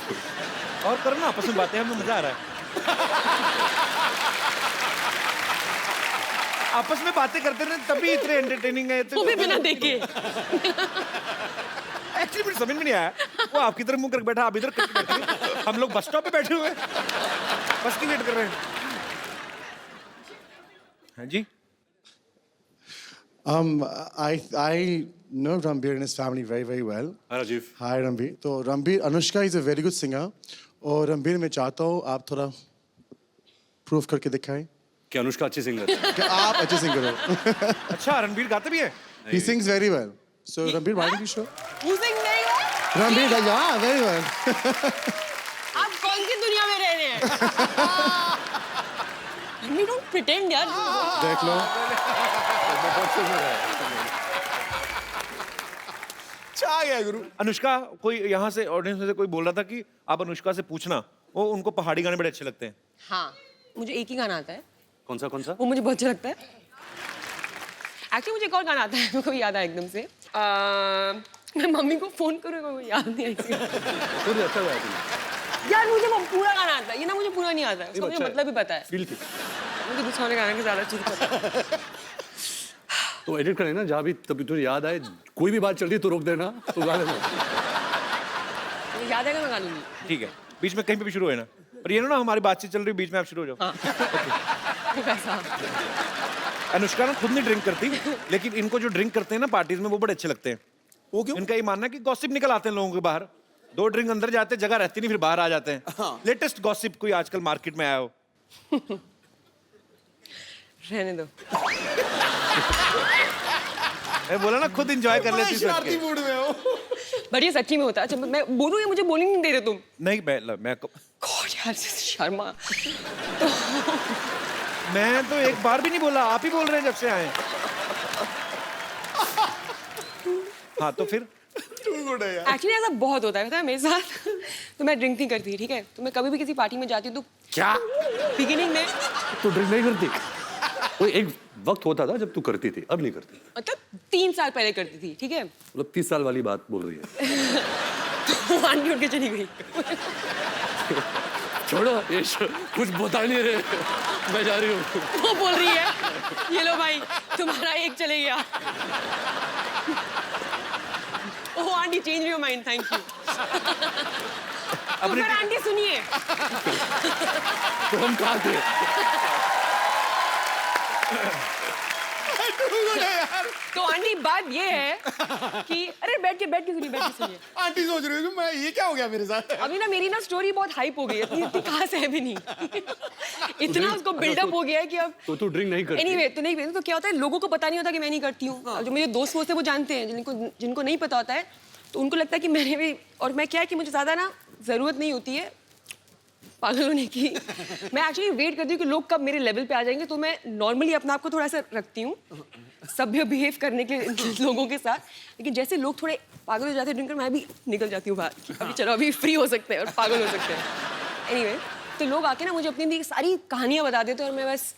Speaker 3: और करो ना आपस में बातें, हमें मजा आ रहा है। आपस में बातें करते रहे तभी इतने एंटरटेनिंग है।
Speaker 4: वो भी बिना देखे।
Speaker 3: एक्चुअली मुझे समझ में नहीं आया, वो आपकी तरफ मुंह करके बैठा, आप इधर करके बैठे, हम लोग बस स्टॉप पे बैठे हुए हैं, बस की वेट कर रहे हैं। हाँ जी,
Speaker 6: I know Ranbir and his family very, very well.
Speaker 2: Hi Rajiv.
Speaker 6: Hi Ranbir. तो Ranbir, Anushka is a very good singer. और Ranbir मैं चाहता हूँ आप थोड़ा प्रूफ करके दिखाएं
Speaker 2: क्या अनुष्का अच्छी सिंगर है?
Speaker 6: कि आप अच्छे सिंगर हो।
Speaker 3: अच्छा रणबीर गाते भी है?
Speaker 6: He sings very well. So Ranbir, why don't you show?
Speaker 4: Who sings very well?
Speaker 6: Ranbir, yeah, very well.
Speaker 4: आप कौन सी दुनिया में रह रहे हैं? We don't pretend यार।
Speaker 6: देख लो।
Speaker 1: छा गया गुरु।
Speaker 3: अनुष्का, कोई यहाँ से ऑडियंस में से कोई बोल रहा था कि आप अनुष्का से पूछना, वो उनको पहाड़ी गाने बड़े अच्छे लगते हैं।
Speaker 4: हाँ, मुझे एक ही गाना आता है,
Speaker 2: कौन सा?
Speaker 4: वो मुझे बहुत अच्छा लगता है। एक्चुअली मुझे एक और गाना आता है, मेरे को भी याद आया एकदम से। मैं मम्मी को फोन करूँगा, मुझे याद नहीं आएगा।
Speaker 2: फिर अच्छा गाया तुमने।
Speaker 4: यार मुझे वो पूरा गाना आता है, ये ना मुझे पूरा नहीं आता है, उसका मुझे
Speaker 2: अच्छा है।
Speaker 4: मतलब भी पता है।
Speaker 2: फील थी।
Speaker 4: मुझे दूसरा वाले गाने का ज़्यादा अच्छे से पता है।
Speaker 2: तो एडिट करें ना, जहाँ भी तभी तुझे याद आए, कोई भी बात चल रही तो रोक देना, तो गा देना।
Speaker 4: मुझे याद आएगा मैं गा लूँगी।
Speaker 3: ठीक है, बीच में कहीं पे भी शुरू है ना, और ये ना हमारी बातचीत चल रही है, बीच में आप शुरू हो जाओ।
Speaker 4: वैसा।
Speaker 3: अनुष्का ना खुद नहीं ड्रिंक करती, लेकिन इनको जो ड्रिंक करते हैं ना पार्टीज में, वो बड़े अच्छे लगते हैं।
Speaker 1: वो क्यों?
Speaker 3: इनका ये मानना है कि गॉसिप निकल आते हैं लोगों के बाहर, 2 ड्रिंक अंदर जाते हैं, जगह रहती नहीं, फिर बाहर आ जाते हैं। लेटेस्ट गॉसिप कोई आजकल मार्केट में आया हो?
Speaker 4: रहने दो।
Speaker 3: मैं बोला ना खुद एंजॉय कर लेती
Speaker 1: शरारती
Speaker 3: हूँ।
Speaker 1: मूड में हो।
Speaker 4: बट ये सच्ची में होता है। अच्छा मैं बोलूँ, ये मुझे बोलने नहीं दे रहे तुम।
Speaker 3: नहीं मैं
Speaker 4: गॉड यार, शर्मा।
Speaker 3: मैं तो एक बार भी नहीं बोला, आप ही बोल रहे हैं जब से आए। हाँ तो फिर
Speaker 4: एक्चुअली ऐसा बहुत होता है, पता है मेरे साथ। तो मैं ड्रिंक नहीं करती, ठीक है? तो मैं कभी भी किसी पार्टी में जाती हूँ तो
Speaker 2: क्या?
Speaker 4: बिगिनिंग में
Speaker 2: तो ड्रिंक नहीं करती? वो एक वक्त होता था जब तू करती थी, अब नहीं करती।
Speaker 4: मतलब 3 साल पहले करती थी, ठीक है?
Speaker 2: मतलब 30 साल वाली बात बोल रही है।
Speaker 4: तो आंटी उठ के चली गई।
Speaker 2: छोड़ो ये कुछ बता नहीं रहे, मैं जा रही हूँ।
Speaker 4: वो बोल रही है, ये लो भाई तुम्हारा एक चले गया। Oh aunty change your mind, thank you. तो फिर आंटी सुनिए,
Speaker 2: तो हम कहाँ थे?
Speaker 4: तो आंटी बात ये है कि अरे बैठ के सुनिए।
Speaker 1: आंटी सोच रही हूँ मैं ये क्या हो गया मेरे साथ।
Speaker 4: अभी ना मेरी ना स्टोरी बहुत हाइप हो गई है, इतनी खास है भी नहीं। इतना उसको बिल्डअप हो गया है कि अब
Speaker 2: तो तू ड्रिंक नहीं करती?
Speaker 4: एनीवे तो नहीं पीती। तो क्या होता है, लोगों को पता नहीं होता कि मैं नहीं करती हूँ। अब जो मेरे दोस्त होते हैं वो जानते हैं, जिनको नहीं पता होता है तो उनको लगता है कि मैंने भी, और मैं क्या है कि मुझे ज़्यादा ना ज़रूरत नहीं होती है पागल होने की। मैं एक्चुअली वेट करती हूँ कि लोग कब मेरे लेवल पे आ जाएंगे, तो मैं नॉर्मली अपने आप को थोड़ा सा रखती हूँ सभ्य बिहेव करने के लोगों के साथ। लेकिन जैसे लोग थोड़े पागल हो जाते हैं ड्रिंकर, मैं भी निकल जाती हूँ बाहर कि अभी चलो अभी फ्री हो सकते हैं और पागल हो सकते हैं। एनीवे तो लोग आके ना मुझे अपनी सारी कहानियाँ बता देते हैं और मैं बस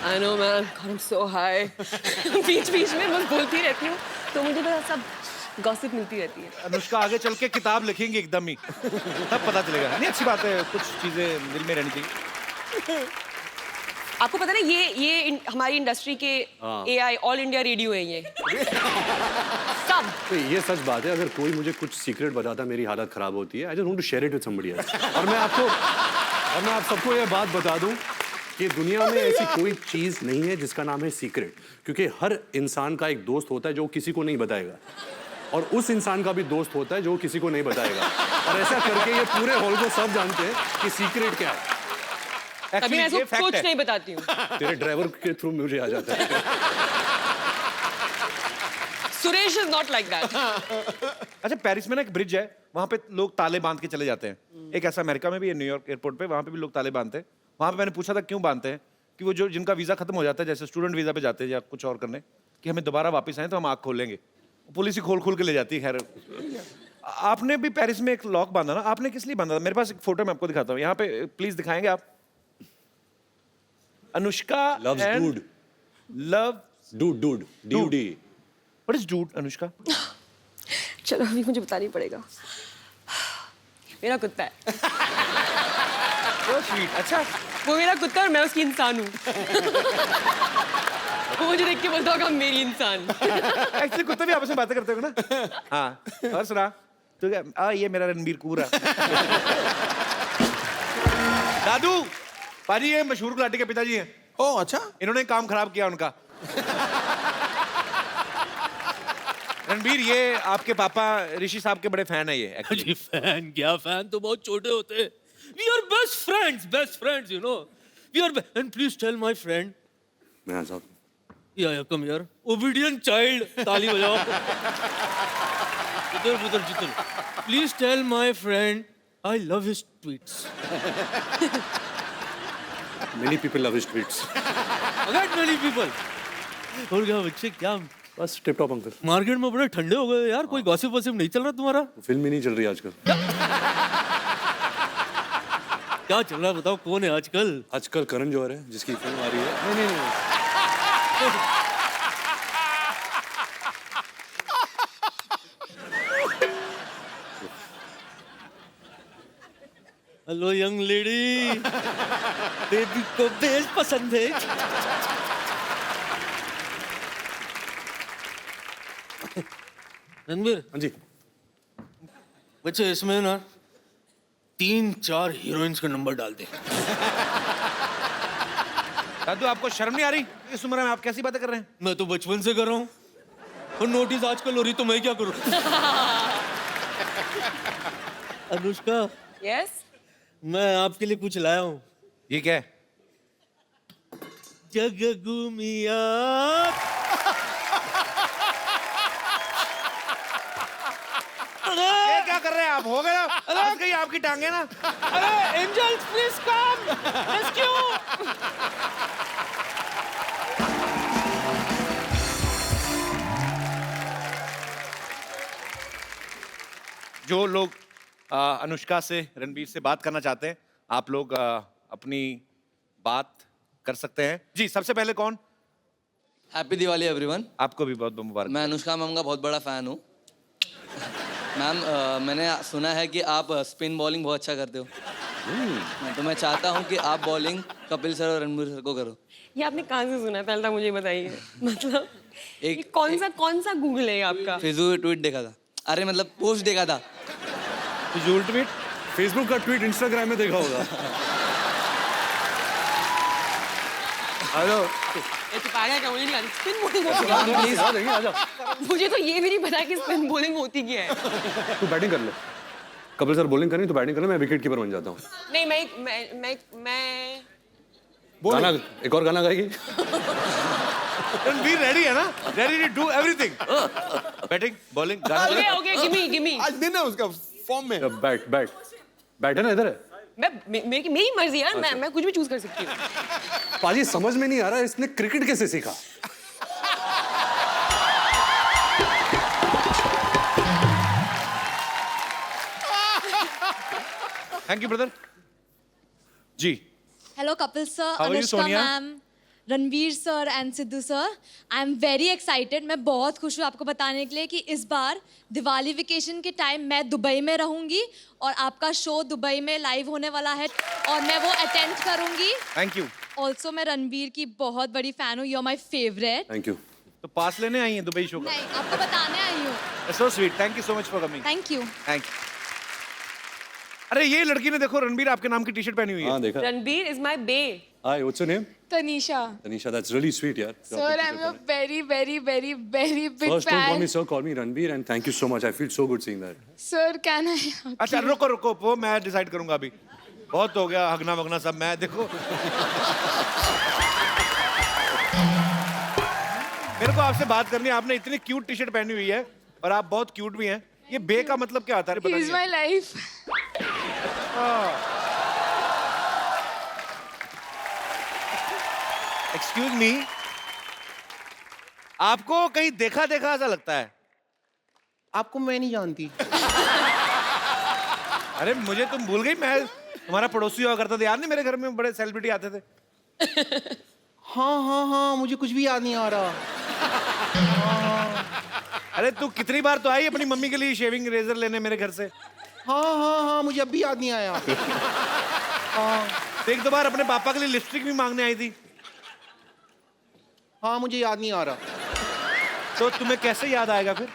Speaker 4: I know man, I am so high बीच बीच में बस बोलती रहती हूँ, तो मुझे बस सब गॉसिप मिलती रहती है।
Speaker 3: अनुष्का आगे चल के किताब लिखेंगी एकदम ही, तब पता चलेगा। नहीं अच्छी बात है, कुछ चीजें दिल में रहनी चाहिए।
Speaker 4: आपको पता है ये हमारी इंडस्ट्री के एआई ऑल इंडिया रेडियो है ये। सब
Speaker 2: तो ये सच बात है, अगर कोई मुझे कुछ सीक्रेट बताता मेरी हालत खराब होती है, I just want to share it with somebody else. और मैं आप सबको ये बात बता दूं कि दुनिया में ऐसी कोई चीज नहीं है जिसका नाम है सीक्रेट, क्योंकि हर इंसान का एक दोस्त होता है जो किसी को नहीं बताएगा, और उस इंसान का भी दोस्त होता है जो किसी को नहीं बताएगा, और ऐसा करके ये पूरे हॉल को सब जानते हैं कि सीक्रेट क्या है।
Speaker 4: अभी मैं
Speaker 3: ये
Speaker 4: इसको
Speaker 3: fact
Speaker 4: कुछ
Speaker 3: है।
Speaker 4: नहीं बताती हूँ।
Speaker 2: तेरे ड्राइवर के थ्रू मुझे आ जाता है।
Speaker 4: Suresh is not like that.
Speaker 3: अच्छा पेरिस में ना एक ब्रिज है, वहां पे लोग ताले बांध के चले जाते हैं। एक ऐसा अमेरिका में भी है, न्यूयॉर्क एयरपोर्ट पे, वहां पे भी लोग ताले बांधते हैं। वहां पे मैंने पूछा था क्यों बांधते हैं, कि वो जो जिनका वीजा खत्म हो जाता है, जैसे स्टूडेंट वीजा पे जाते हैं या कुछ और करने, कि हमें दोबारा वापस आए तो हम आँख खोलेंगे। पुलिस ही खोल के ले जाती है। खैर आपने भी पेरिस में एक लॉक बांधा ना, आपने किस लिए बांधा था? मेरे पास एक फोटो मैं आपको दिखाता हूँ, यहाँ पे प्लीज दिखाएंगे आप? Anushka
Speaker 2: Loves dude.
Speaker 3: Love
Speaker 2: Dude, D-U-D.
Speaker 3: What is dude Anushka?
Speaker 4: चलो अभी मुझे बताना ही पड़ेगा। मेरा कुत्ता है,
Speaker 3: So sweet. अच्छा
Speaker 4: वो मेरा कुत्ता और मैं उसकी इंसान हूँ। वो मुझे देख के बोलता होगा मेरी इंसान।
Speaker 3: एक्चुअली कुत्ते भी आपस में बातें करते हो ना? हाँ। और सुना तो क्या, ये मेरा रणबीर कपूर है। दादू पाजी ये मशहूर गुलाटी के पिताजी हैं।
Speaker 5: ओह अच्छा।
Speaker 3: इन्होंने काम खराब किया उनका। रणबीर ये आपके पापा ऋषि साहब के बड़े फैन है ये एक्चुअली।
Speaker 7: जी फैन क्या, फैन तो बहुत छोटे होते हैं। We are best friends you know, we are. And please tell my friend,
Speaker 2: मैं साहब
Speaker 7: या कम यार, ओबीडियंट चाइल्ड, ताली बजाओ। इधर please tell my friend I love his tweets.
Speaker 2: Many people love his tweets.
Speaker 7: Again many people. और क्या बच्चे, क्या
Speaker 2: बस टिप टॉप अंकल।
Speaker 7: मार्केट में बड़े ठंडे हो गए यार, कोई गॉसिप वॉसिप नहीं चल रहा तुम्हारा?
Speaker 2: फिल्म ही नहीं चल रही आजकल।
Speaker 7: क्या चल रहा है बताओ, कौन है आजकल?
Speaker 2: आजकल करण जौहर है जिसकी फिल्म आ रही है। नहीं।
Speaker 7: हेलो यंग लेडी, बेबी को बेल पसंद है? रणबीर
Speaker 2: हाँ जी।
Speaker 7: बच्चे इसमें ना 3-4 हीरोइंस का नंबर डाल दे।
Speaker 3: दादू आपको शर्म नहीं आ रही इस उम्र में? आप कैसी बातें कर रहे हैं?
Speaker 7: मैं तो बचपन से कर रहा हूँ, और नोटिस आजकल हो रही तो मैं क्या करूँ? अनुष्का
Speaker 4: यस,
Speaker 7: मैं आपके लिए कुछ लाया हूँ।
Speaker 3: ये क्या है?
Speaker 7: जग घूमिया।
Speaker 3: ये क्या कर रहे हैं आप? हो गया ना गई आपकी टांगे ना।
Speaker 7: अरे एंजल्स प्लीज कम रेस्क्यू।
Speaker 3: जो लोग अनुष्का से रणबीर से बात करना चाहते हैं, आप लोग अपनी बात कर सकते हैं। जी, सबसे पहले कौन?
Speaker 8: Happy Diwali everyone.
Speaker 3: आपको भी बहुत बहुत मुबारक।
Speaker 8: मैं अनुष्का मैम का बहुत बड़ा फ़ैन हूँ। मैम मैंने सुना है कि आप स्पिन बॉलिंग बहुत अच्छा करते हो। तो मैं चाहता हूँ कि आप बॉलिंग कपिल सर और रणबीर सर को करो।
Speaker 4: ये आपने कहाँ से सुना है पहले तो मुझे बताइए। मतलब
Speaker 8: एक-
Speaker 4: ये कौन सा गूगल है ये आपका?
Speaker 8: फिजूल ट्वीट देखा था, अरे मतलब पोस्ट देखा था।
Speaker 3: फिजूल ट्वीट?
Speaker 2: फेसबुक का ट्वीट इंस्टाग्राम में देखा होगा।
Speaker 3: हेलो,
Speaker 4: ये तो पागल है, मुझे नहीं लगता स्पिन बॉलिंग होती
Speaker 8: मैम
Speaker 4: है।
Speaker 8: प्लीज
Speaker 2: आ जाएंगे, आ जा।
Speaker 4: मुझे तो ये भी नहीं पता कि स्पिन बॉलिंग होती क्या है।
Speaker 2: तू बैटिंग कर ले, कपिल सर बॉलिंग करें तो बैटिंग कर ले, मैं विकेट कीपर बन जाता हूँ।
Speaker 4: नहीं मैं
Speaker 2: गाना, एक और गाना गाएगी?
Speaker 3: रणबीर रेडी है ना? Ready to do everything. Batting, bowling, गाना।
Speaker 4: ओके गिमी
Speaker 5: आज दिन है उसका फॉर्म में।
Speaker 2: बैट है ना, इधर है।
Speaker 4: मेरी मर्जी यार, मैं कुछ भी चूज कर सकती हूँ।
Speaker 2: पाजी समझ में नहीं आ रहा इसने क्रिकेट कैसे सीखा।
Speaker 3: Thank you brother. जी,
Speaker 9: Hello, Kapil sir,
Speaker 3: How are you,
Speaker 9: Anushka
Speaker 3: Sonia?
Speaker 9: ma'am, Ranveer sir and Sidhu sir. I am very excited. मैं बहुत खुश हूँ आपको बताने के लिए कि इस बार दिवाली वेकेशन के टाइम मैं दुबई में रहूँगी और आपका शो दुबई में लाइव होने वाला है और मैं वो अटेंड करूँगी।
Speaker 3: Thank you.
Speaker 9: ऑल्सो मैं रणवीर की बहुत बड़ी फ़ैन हूँ, you are my favourite.
Speaker 2: Thank you.
Speaker 3: तो पास लेने आई हैं दुबई शो का?
Speaker 9: नहीं, आपको बताने आई हूँ।
Speaker 3: So sweet, thank you so much for coming.
Speaker 9: Thank you.
Speaker 3: Thank you. अरे ये लड़की ने देखो रणबीर आपके नाम की टी शर्ट पहनी हुई है।
Speaker 2: हाँ देखा।
Speaker 4: Ranbir is my bae.
Speaker 2: Hi, what's your name?
Speaker 10: Tanisha.
Speaker 2: Tanisha, that's really sweet, यार।
Speaker 10: Sir, I'm a very, very, very, very big
Speaker 2: First, don't call
Speaker 10: fan.
Speaker 2: me sir, call me Ranveer, and thank you so much. I feel so good seeing that.
Speaker 10: Sir, can I?
Speaker 3: अच्छा रुको रुको, वो मैं decide करूंगा अभी। बहुत हो गया हगना वगना सब। मैं देखो मेरे को आपसे बात करनी है। आपने इतनी क्यूट टी शर्ट पहनी हुई है और आप बहुत क्यूट भी हैं। ये बे का मतलब क्या आता है? पता
Speaker 10: He's
Speaker 3: नहीं
Speaker 10: my life.
Speaker 3: एक्सक्यूज मी, आपको कहीं देखा देखा ऐसा लगता है।
Speaker 1: आपको मैं नहीं जानती।
Speaker 3: अरे मुझे तुम भूल गई। मैं तुम्हारा पड़ोसी हुआ करता था, याद नहीं? मेरे घर में बड़े सेलिब्रिटी आते थे।
Speaker 1: हाँ, मुझे कुछ भी याद नहीं आ रहा।
Speaker 3: अरे तू कितनी बार तो आई अपनी मम्मी के लिए शेविंग रेजर लेने मेरे घर से।
Speaker 1: हाँ, मुझे अब भी याद नहीं आया।
Speaker 3: एक दो बार अपने पापा के लिए लिपस्टिक भी मांगने आई थी।
Speaker 1: हाँ, मुझे याद नहीं आ रहा।
Speaker 3: तो तुम्हें कैसे याद आएगा फिर?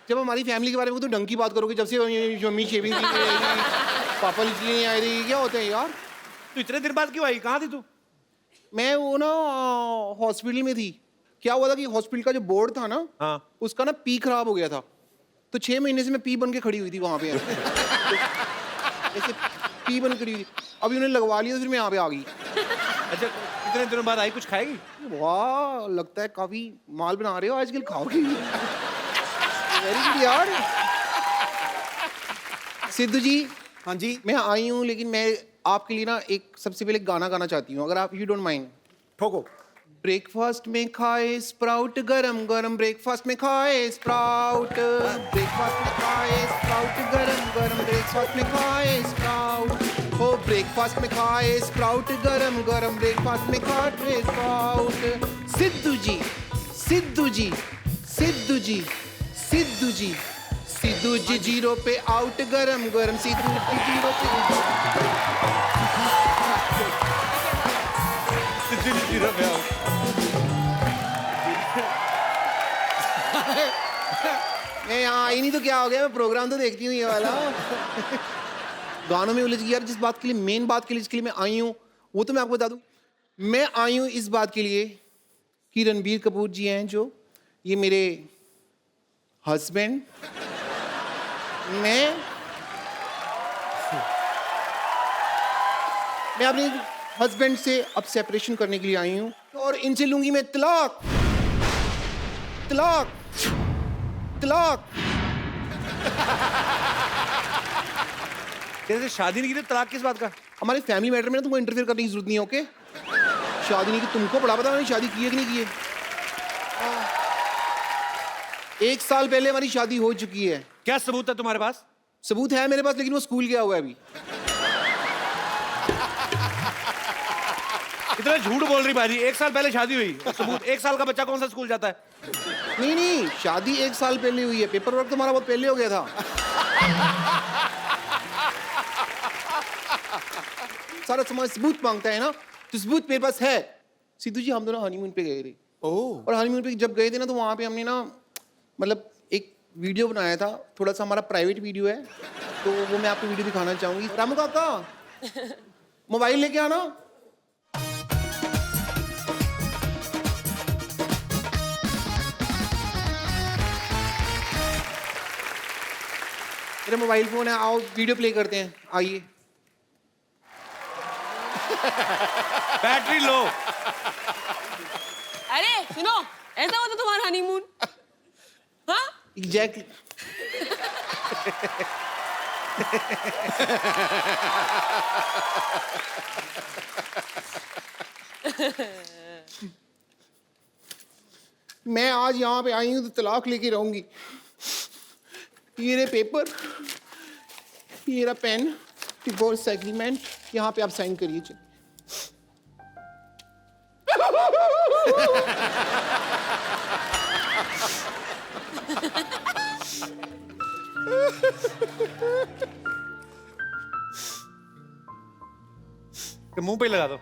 Speaker 1: जब हमारी फैमिली के बारे में तो ढंग की बात करोगे। जब से मम्मी शेविंग की पापा इसलिए नहीं आए थे, क्या होते हैं यार?
Speaker 3: तू इतने दिन बाद क्यों आई? कहाँ थी तू?
Speaker 1: मैं वो ना हॉस्पिटल में थी। क्या हुआ था कि हॉस्पिटल का जो बोर्ड था ना,
Speaker 3: हाँ।
Speaker 1: उसका ना पी खराब हो गया था। तो 6 महीने से मैं पी बन के खड़ी हुई थी वहाँ पे। ऐसे पी बन के खड़ी हुई थी। अभी उन्हें लगवा लिया तो फिर मैं यहाँ पे आ गई।
Speaker 3: अच्छा, इतने दिनों बाद आई, कुछ खाएगी?
Speaker 1: वाह, लगता है काफी माल बना रहे हो आजकल, खाओगे? वेरी गुड यार। सिद्धू जी। हाँ जी। मैं आई हूँ, लेकिन मैं आपके लिए ना एक सबसे पहले गाना गाना चाहती हूँ, अगर आप यू डोंट माइंड।
Speaker 3: ठोको।
Speaker 1: ब्रेकफास्ट में खाए स्प्राउट गरम गरम, ब्रेकफास्ट में खाए स्प्राउट, ब्रेकफास्ट में खाए स्प्राउट गरम गरम, ब्रेकफास्ट में खाए स्प्राउट, हो ब्रेकफास्ट में खाए स्प्राउट गरम गरम, ब्रेकफास्ट में खाए स्प्राउट। सिद्धू जी, सिद्धू जी, सिद्धू जी, सिद्धू जी, सिद्धू जी जीरो पे आउट गरम गरम, सिद्धू जी जीरो पे मैं यहाँ आई नहीं तो क्या हो गया? मैं प्रोग्राम तो देखती हूँ ये वाला। गानों में उलझ गया। जिस बात के लिए, मेन बात के लिए जिसके लिए मैं आई हूँ, वो तो मैं आपको बता दूँ। मैं आई हूँ इस बात के लिए कि रणबीर कपूर जी हैं जो, ये मेरे हस्बैंड, मैं अपने हस्बैंड से अब सेपरेशन करने के लिए आई हूँ और इनसे लूंगी मैं तलाक, तलाक, तलाक।
Speaker 3: तेरे से शादी नहीं की तो तलाक किस बात का?
Speaker 1: हमारे फैमिली मैटर में ना तुमको इंटरफेयर करने की जरूरत नहीं है, ओके? शादी नहीं की, तुमको बड़ा पता, मैंने शादी की है कि नहीं की है? 1 साल पहले हमारी शादी हो चुकी है।
Speaker 3: क्या सबूत है तुम्हारे पास?
Speaker 1: सबूत है मेरे पास, लेकिन वो स्कूल गया हुआ है अभी।
Speaker 3: इतना झूठ बोल रही बाजी, 1 साल पहले शादी हुई, सबूत 1 साल का बच्चा कौन सा स्कूल जाता है?
Speaker 1: नहीं नहीं, शादी 1 साल पहले हुई है, पेपर वर्क तुम्हारा बहुत पहले हो गया था। सारा समाज सबूत मांगता है ना, तो सबूत मेरे पास है। सिद्धू जी, हम दोनों हनीमून पे गए थे।
Speaker 5: ओह,
Speaker 1: और हनीमून पे जब गए थे ना, तो वहाँ पे हमने ना मतलब एक वीडियो बनाया था, थोड़ा सा हमारा प्राइवेट वीडियो है, तो वो मैं आपको वीडियो दिखाना चाहूंगी। रामू काका, मोबाइल लेके आना। मेरा मोबाइल फोन है, आओ वीडियो प्ले करते हैं, आइए।
Speaker 3: Battery low.
Speaker 4: अरे सुनो, ऐसा होता तुम्हारा हनीमून? हाँ,
Speaker 1: एग्जैक्टली। मैं आज यहाँ पे आई हूँ तो तलाक लेके रहूंगी। ये रहे पेपर, ये रहा पेन, डिवोर्स एग्रीमेंट, यहाँ पे आप साइन करिए। चलिए।
Speaker 3: मुंह पे ही लगा दो।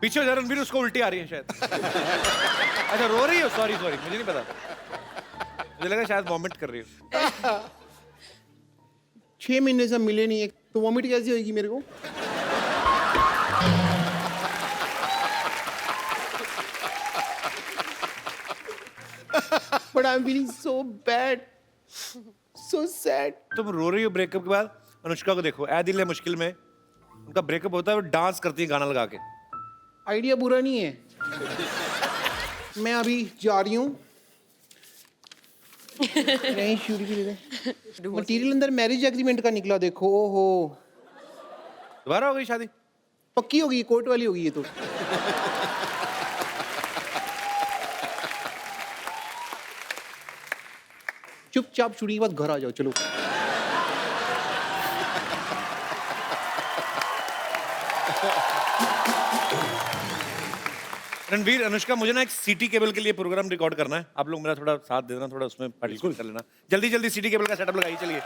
Speaker 3: पीछे हो जा रणबीर, उसको उल्टी आ रही है शायद। अच्छा, रो रही हो? सॉरी सॉरी, मुझे नहीं पता, मुझे लगा शायद वॉमिट कर रही हो।
Speaker 1: 6 महीने से हम मिले नहीं है, तो वॉमिट कैसे होगी मेरे को? But I'm feeling so bad, so sad.
Speaker 3: तुम रो रही हो ब्रेकअप के बाद? अनुष्का को देखो, ऐ दिल है मुश्किल में, उनका ब्रेकअप होता है, वो डांस करती है गाना लगा के।
Speaker 1: आइडिया बुरा नहीं है। मैं अभी जा रही हूँ। नहीं, शूरी भी दे दे। मटीरियल अंदर मैरिज एग्रीमेंट का निकला, देखो। ओहो,
Speaker 3: दोबारा हो गई शादी?
Speaker 1: पक्की होगी, कोर्ट वाली होगी ये तो। चुपचाप शूटिंग के बाद घर आ जाओ, चलो।
Speaker 3: रणवीर, अनुष्का, मुझे ना एक सिटी केबल के लिए प्रोग्राम रिकॉर्ड करना है, आप लोग मेरा थोड़ा साथ दे देना, थोड़ा उसमें पार्टिसिपेट कर लेना। जल्दी जल्दी सिटी केबल का सेटअप लगाइए, चलिए।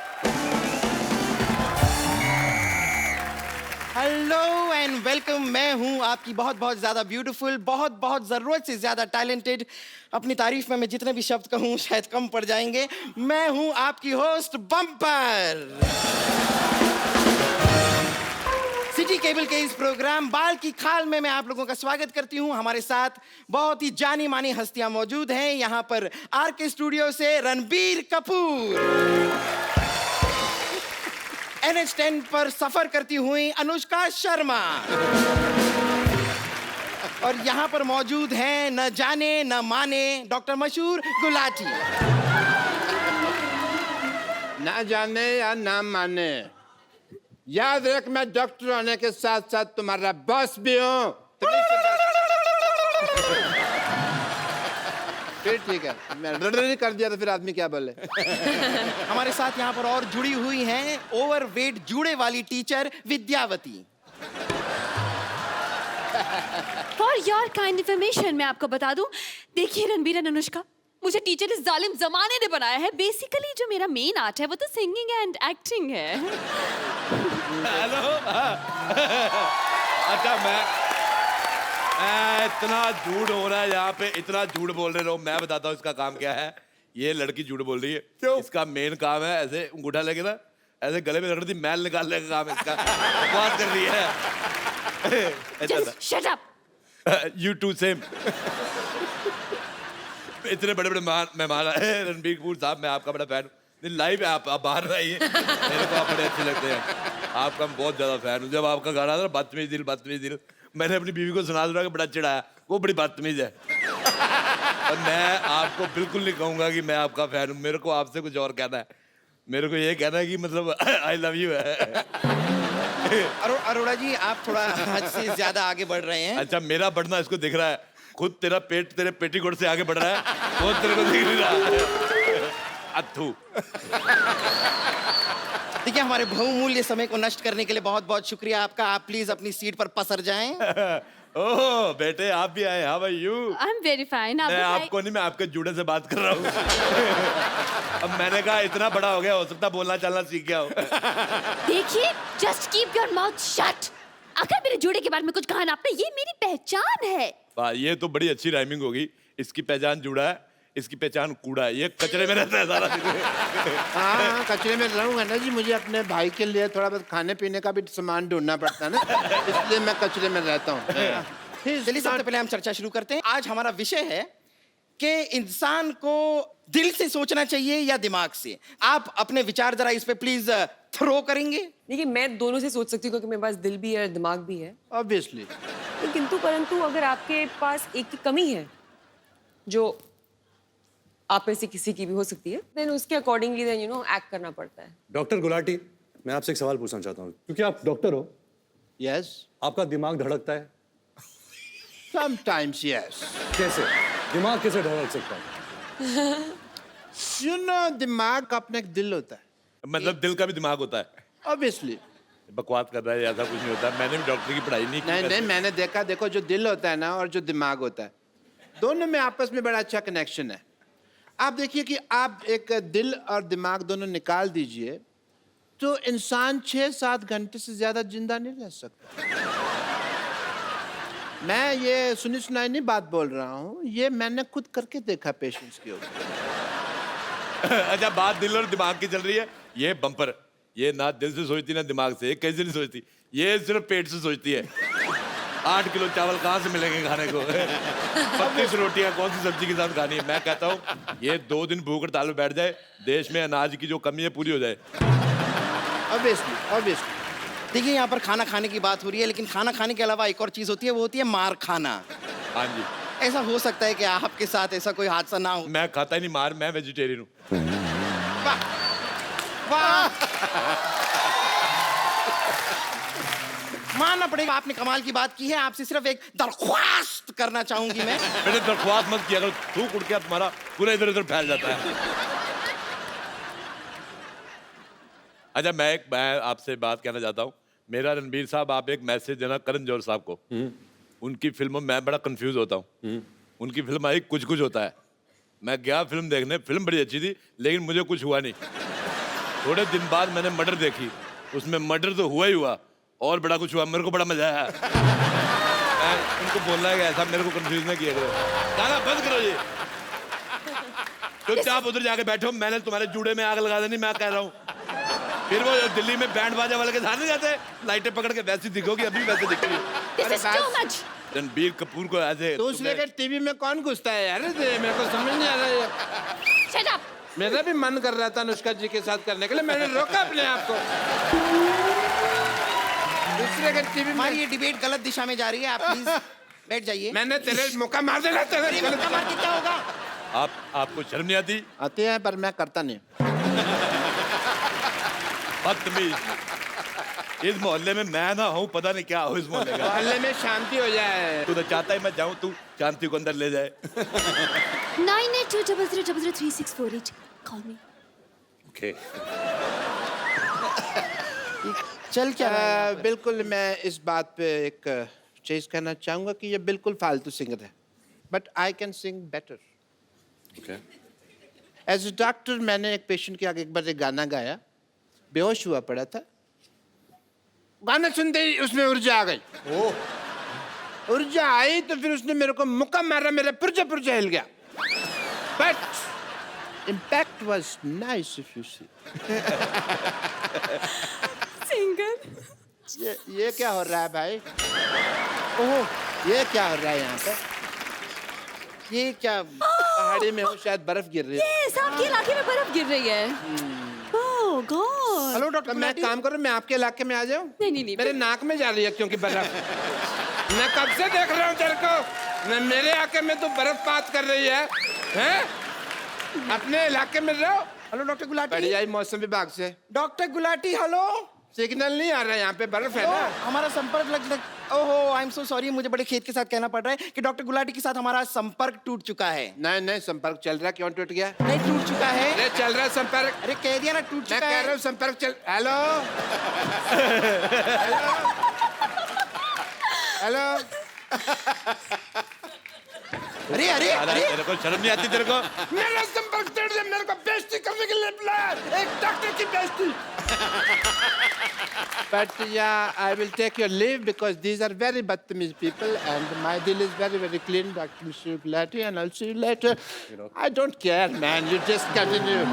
Speaker 1: Hello and welcome. मैं हूं आपकी बहुत बहुत ज्यादा ब्यूटीफुल, बहुत बहुत जरूरत से ज्यादा टैलेंटेड। अपनी तारीफ में मैं जितने भी शब्द कहूं शायद कम पड़ जाएंगे। मैं हूं आपकी होस्ट बम्पर। सिटी केबल के इस प्रोग्राम बाल की खाल में मैं आप लोगों का स्वागत करती हूं। हमारे साथ बहुत ही जानी मानी हस्तियां मौजूद हैं। यहां पर आरके स्टूडियो से रणबीर कपूर, NH10 पर सफर करती हुई अनुष्का शर्मा, और यहाँ पर मौजूद हैं न जाने न माने डॉक्टर मशहूर गुलाटी।
Speaker 11: ना जाने या ना माने, याद रख, मैं डॉक्टर होने के साथ साथ तुम्हारा बॉस भी हूँ। फिर ठीक है, मैं रड़ कर दिया तो फिर आदमी क्या बोले।
Speaker 1: हमारे साथ यहाँ पर और जुड़ी हुई हैं ओवरवेट जूड़े वाली teacher Vidyavati.
Speaker 12: For your kind information मैं आपको बता दूं, देखिए रणबीर एंड अनुष्का, मुझे टीचर इस जालिम जमाने ने बनाया है। बेसिकली जो मेरा मेन आर्ट है वो तो सिंगिंग एंड एक्टिंग है।
Speaker 3: हेलो। अच्छा, मैं इतना झूठ हो रहा है यहाँ पे, इतना झूठ बोल रहे हो। मैं बताता हूँ इसका काम क्या है। ये लड़की झूठ बोल रही है। क्यों? इसका मेन काम है ऐसे अंगूठा लेके ना ऐसे गले में रगड़ दी, मैल निकालने का काम है इसका। बकवास कर रही है।
Speaker 12: Just shut up.
Speaker 3: You too same. इतने बड़े बड़े मेहमान आए। रणबीर कपूर साहब, मैं आपका बड़ा फैन हूँ। लाइव है, आप बाहर रहिए, मेरे को आप बड़े अच्छे लगते हैं। आपका मैं बहुत ज्यादा फैन हूँ। जब आपका गाना था ना, बदतमीज दिल, मैंने अपनी बीवी को सुना के बड़ा चिढ़ाया, वो बड़ी बदतमीज है। और मैं आपको बिल्कुल नहीं कहूंगा कि मैं आपका फैन हूँ। मेरे को आपसे कुछ और कहना है। मेरे को ये कहना है कि मतलब आई लव यू है।
Speaker 1: अरोड़ा जी, आप थोड़ा हद से ज्यादा आगे बढ़ रहे हैं।
Speaker 3: अच्छा, मेरा बढ़ना इसको दिख रहा है। खुद तेरा पेट तेरे पेटीकोट से आगे बढ़ रहा है, वो तेरे को दिख नहीं रहा। अथू।
Speaker 1: देखिए, हमारे बहुमूल्य समय को नष्ट करने के लिए बहुत बहुत शुक्रिया आपका। आप प्लीज अपनी सीट पर पसर जाएं।
Speaker 3: ओह बेटे, आप भी आए। How are you?
Speaker 12: I am very fine.
Speaker 3: मैं आपको नहीं, मैं आपके जूड़े से बात कर रहा हूँ। अब मैंने कहा इतना बड़ा हो गया, हो सकता बोलना चलना सीख गया हो।
Speaker 12: देखिए, just keep your mouth shut. अगर मेरे जोड़े के बारे में कुछ कहा ना आपने, ये मेरी पहचान है।
Speaker 3: वाह, ये तो बड़ी अच्छी राइमिंग होगी। इसकी पहचान जूड़ा है, इसकी पहचान कूड़ा है। ये कचरे में रहता है सारा दिन।
Speaker 11: हाँ, कचरे में रहूंगा ना जी, मुझे अपने भाई के लिए थोड़ा बहुत खाने पीने का भी सामान ढूंढना पड़ता है ना, इसलिए मैं कचरे में रहता हूँ।
Speaker 1: चलिए, सबसे पहले हम चर्चा शुरू करते हैं। आज हमारा विषय है कि इंसान को दिल से सोचना चाहिए या दिमाग से। आप अपने विचार जरा इस पे प्लीज थ्रो करेंगे।
Speaker 4: देखिए, मैं दोनों से सोच सकती हूँ क्योंकि मेरे पास दिल भी है, दिमाग भी है।
Speaker 11: ऑब्वियसली।
Speaker 4: किंतु परंतु अगर आपके पास एक की कमी है, जो आप में से किसी की भी हो सकती है, देन उसके अकॉर्डिंगली देन एक्ट करना पड़ता है।
Speaker 2: डॉक्टर गुलाटी, मैं आपसे एक सवाल पूछना चाहता हूँ, क्योंकि आप डॉक्टर हो।
Speaker 11: यस।
Speaker 2: आपका दिमाग धड़कता है?
Speaker 11: Sometimes yes.
Speaker 2: कैसे? दिमाग कैसे धड़क सकता है?
Speaker 11: यू नो, दिमाग का अपना एक दिल होता है।
Speaker 3: मतलब दिल का भी दिमाग होता है?
Speaker 11: ऑब्वियसली।
Speaker 3: बकवास कर रहा है, ऐसा कुछ नहीं होता। मैंने भी डॉक्टर की पढ़ाई नहीं की।
Speaker 11: नहीं, मैंने देखा, देखो जो दिल होता है ना और जो दिमाग होता है, दोनों में आपस में बड़ा अच्छा कनेक्शन है। आप देखिए कि आप एक दिल और दिमाग दोनों निकाल दीजिए तो इंसान 6-7 घंटे से ज्यादा जिंदा नहीं रह सकता। मैं ये सुनी सुनाई नहीं बात बोल रहा हूँ, ये मैंने खुद करके देखा पेशेंट्स के ऊपर।
Speaker 3: अच्छा, बात दिल और दिमाग की चल रही है। ये बम्पर, ये ना दिल से सोचती ना दिमाग से। ये कैसे नहीं सोचती? ये सिर्फ पेट से सोचती है। 8 किलो चावल कहाँ से मिलेंगे खाने को? 32 रोटियां कौन सी सब्जी के साथ खानी है? मैं कहता हूँ ये 2 दिन भूख हड़ताल में बैठ जाए, देश में अनाज की जो कमी है पूरी हो जाए।
Speaker 11: Obviously, obviously.
Speaker 1: देखिए, यहाँ पर खाना खाने की बात हो रही है, लेकिन खाना खाने के अलावा एक और चीज होती है, वो होती है मार खाना।
Speaker 3: हाँ जी।
Speaker 1: ऐसा हो सकता है कि आपके साथ ऐसा कोई हादसा ना हो।
Speaker 3: मैं खाता ही नहीं मार, मैं वेजिटेरियन हूँ।
Speaker 1: मानना पड़ेगा, आपने कमाल की बात की है। आपसे सिर्फ एक दरख्वास्त करना चाहूंगी मैं।
Speaker 3: मैंने दरख्वास्त मत किया, अगर थूक उड़ के तुम्हारा पूरा इधर उधर फैल जाता है। अच्छा, मैं आपसे बात कहना चाहता हूँ। मेरा रणबीर साहब, आप एक मैसेज देना करण जौहर साहब को। उनकी फिल्मों में मैं बड़ा कंफ्यूज होता हूँ। उनकी फिल्म आई कुछ कुछ होता है। मैं गया फिल्म देखने, फिल्म बड़ी अच्छी थी, लेकिन मुझे कुछ हुआ नहीं। थोड़े दिन बाद मैंने मर्डर देखी, उसमें मर्डर तो हुआ ही हुआ और बड़ा कुछ हुआ। मेरे को बड़ा मजा आया। मैं उनको बोलना है कि ऐसा मेरे को कंफ्यूज ना किया करो। गाना बंद करो ये। चुपचाप उधर जाके बैठो, मैंने तुम्हारे जूड़े में आग लगा देनी, मैं कह रहा हूँ। फिर वो दिल्ली में बैंड बाजा वाले के साथ नहीं जाते, लाइटें पकड़ के वैसी दिखोगी, अभी वैसे दिख रही है। रणबीर कपूर को ऐसे
Speaker 11: दूसरे के टीवी में कौन घुसता है यार? मेरे को समझ नहीं आ रहा है।
Speaker 12: Shut up.
Speaker 11: मेरा भी मन कर रहा था अनुष्का जी के साथ करने के लिए, मैंने रोका अपने आप को। दूसरे के टीवी में
Speaker 1: हमारी ये डिबेट गलत दिशा में जा रही है। आप प्लीज बैठ जाइए।
Speaker 11: मैंने तेरे मौका मार देना, तेरे
Speaker 1: मौका मार के क्या होगा?
Speaker 3: आपको शर्म नहीं आती?
Speaker 11: आती है, पर मैं करता नहीं।
Speaker 3: बदतमीज। इस मोहल्ले में मैं ना हूँ, पता नहीं क्या हो इस मोहल्ले का।
Speaker 11: मोहल्ले में शांति हो जाए।
Speaker 3: तू तो चाहता है मैं जाऊँ, तू शांति को अंदर ले जाए।
Speaker 12: 9820036448. Call me.
Speaker 2: Okay.
Speaker 1: चल क्या रहा है यहाँ पर?
Speaker 11: बिल्कुल, मैं इस बात पे एक चीज कहना चाहूंगा कि ये बिल्कुल फालतू सिंगर है, but I can sing better.
Speaker 2: Okay.
Speaker 11: As a doctor मैंने एक पेशेंट के आगे एक बार एक गाना गाया, बेहोश हुआ पड़ा था। गाना सुनते ही उसमें ऊर्जा आ गई। ऊर्जा आई तो फिर उसने मेरे को मुक्का मारा, मेरा पुर्जा पुर्जा हिल गया। But impact was nice if you see.
Speaker 12: Singer.
Speaker 11: ये क्या हो रहा है भाई? ओह, ये क्या हो रहा है यहाँ पे? ये क्या पहाड़ी में हो, शायद बर्फ गिर रही है।
Speaker 12: यस, आपके इलाके में बर्फ गिर रही है। ओह गॉड।
Speaker 1: हेलो डॉक्टर,
Speaker 11: मैं एक काम करूँ, मैं आपके इलाके में आ जाऊँ?
Speaker 12: नहीं।
Speaker 11: मेरे नाक में जा रही है क्योंकि बर्फ। मैं कब से देख रहा हूँ तेरे को। मेरे इलाके में तो बर्फपात कर रही है, हैं? अपने इलाके में रहो।
Speaker 1: Hello doctor Gulati.
Speaker 11: बढ़िया ही मौसम विभाग से।
Speaker 1: Doctor Gulati, hello.
Speaker 11: सिग्नल नहीं आ रहा है यहाँ पे, बर्फ है ना।
Speaker 1: हमारा संपर्क लग ओहो, आई एम सो सॉरी, मुझे बड़े खेद के साथ कहना पड़ रहा है कि डॉक्टर गुलाटी के साथ हमारा संपर्क टूट चुका है।
Speaker 11: नहीं नहीं, संपर्क चल रहा है। क्यों टूट गया?
Speaker 1: नहीं, टूट चुका है।
Speaker 11: अरे चल रहा है संपर्क।
Speaker 1: अरे कह दिया ना, टूट
Speaker 11: मैं
Speaker 1: चुका
Speaker 11: कह
Speaker 1: है।
Speaker 11: रहा हूँ संपर्क चल। Hello hello.
Speaker 1: अरे अरे अरे,
Speaker 3: तेरे को शर्म नहीं आती तेरे को?
Speaker 11: मेरा संपर्क तोड़ दिया, मेरे को बेइज्जती करने के लिए बुलाया, एक डॉक्टर की बेइज्जती। But yeah, I will take your leave because these are very bad people and my deal is very, very clean, Dr. Mr. Gulati, and I'll see you later. I don't care, man. You just continue.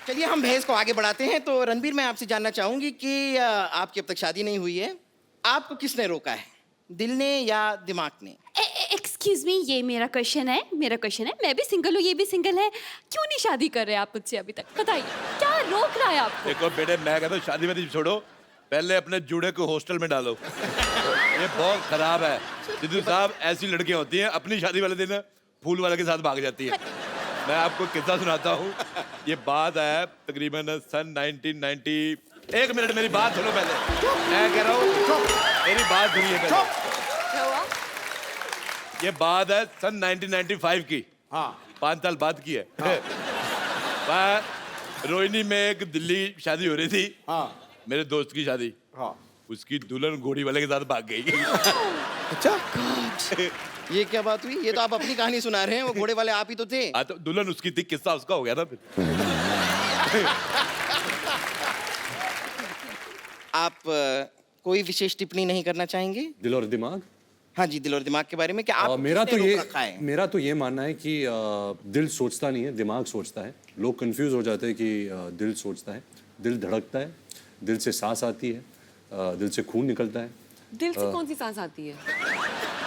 Speaker 1: चलिए हम बहस को आगे बढ़ाते हैं। तो रणबीर, मैं आपसे जानना चाहूंगी कि आपकी अब तक शादी नहीं हुई है, आपको किसने रोका है, दिल ने या दिमाग ने?
Speaker 12: एक्सक्यूज मी, ये मेरा क्वेश्चन है, मैं भी सिंगल हूँ, ये भी सिंगल है, क्यों नहीं शादी कर रहे आप मुझसे अभी तक? बताइए क्या रोक रहा है आपको?
Speaker 3: देखो बेटे, मैं कहता हूँ शादी वादी छोड़ो, पहले अपने जूड़े को हॉस्टल में डालो। ये बहुत खराब है सिद्धू साहब। ऐसी लड़कियां होती हैं अपनी शादी वाले दिन फूल वाले के साथ भाग जाती हैं। मैं आपको किस्सा सुनाता हूँ। ये बात है तकरीबन सन 1990। एक मिनट, मेरी बात सुनो पहले। मैं कह रहा हूँ मेरी बात सुनिए पहले।
Speaker 4: क्या हुआ?
Speaker 3: ये बात है सन 1995 की। हाँ, 5 साल बाद की है। वहाँ रोहिणी में एक दिल्ली शादी हो रही थी। हाँ, मेरे दोस्त की शादी। हाँ, उसकी दुल्हन घोड़ी वाले के साथ भाग गई।
Speaker 1: अच्छा, ये क्या बात हुई? ये तो आप अपनी कहानी सुना रहे हैं, वो घोड़े वाले आप ही तो थे।
Speaker 3: हाँ, तो दुल्हन उसकी थी, किस्सा उसका हो गया ना फिर।
Speaker 1: आप कोई विशेष टिप्पणी नहीं करना चाहेंगे?
Speaker 2: दिल और दिमाग?
Speaker 1: हाँ जी, दिल और दिमाग के बारे में क्या आप
Speaker 2: मेरा तो ये मानना है कि दिल सोचता नहीं है, दिमाग सोचता है। लोग कंफ्यूज हो जाते हैं कि दिल सोचता है। दिल धड़कता है, दिल से सांस आती है, दिल से खून निकलता है।
Speaker 4: दिल से कौन सी सांस आती है?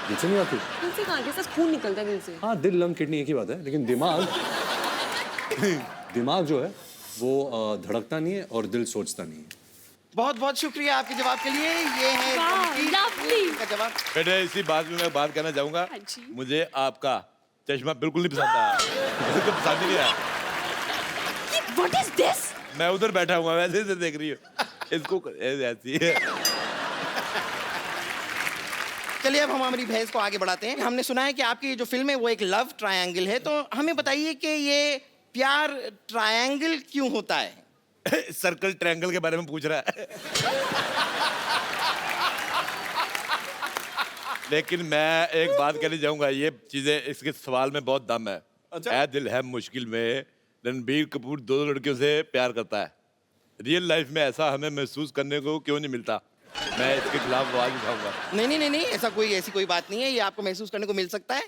Speaker 2: दिल से नहीं आती?
Speaker 4: दिल से कहाँ? जैसा खून निकलता है दिल से।
Speaker 2: हाँ, दिल, लंग, किडनी एक ही बात है। लेकिन दिमाग जो है वो धड़कता नहीं है और दिल सोचता नहीं है।
Speaker 1: बहुत बहुत शुक्रिया आपके जवाब के लिए। ये है रणबीर का जवाब।
Speaker 3: बेटे, इसी बात में मैं बात करना चाहूंगा। मुझे आपका चश्मा बिल्कुल नहीं पसंद आया। बिल्कुल पसंद नहीं आया।
Speaker 12: What is this?
Speaker 3: मैं उधर बैठा हुआ, वैसे से देख रही हूँ इसको, ऐसी है।
Speaker 1: चलिए अब हम हमारी बहस को आगे बढ़ाते हैं। हमने सुना है कि आपकी जो फिल्म है वो एक लव ट्रायंगल है, तो हमें बताइए कि ये प्यार ट्रायंगल क्यों होता है?
Speaker 3: सर्कल ट्रायंगल के बारे में पूछ रहा है। लेकिन मैं एक बात कहना चाहूंगा, ये चीजें, इसके सवाल में बहुत दम है। ऐ दिल है मुश्किल में, रणबीर कपूर 2 लड़कियों से प्यार करता है। रियल लाइफ में ऐसा हमें महसूस करने को क्यों नहीं मिलता? मैं इसके खिलाफ आवाज उठाऊंगा।
Speaker 1: नहीं, ऐसी कोई बात नहीं है। ये आपको महसूस करने को मिल सकता है।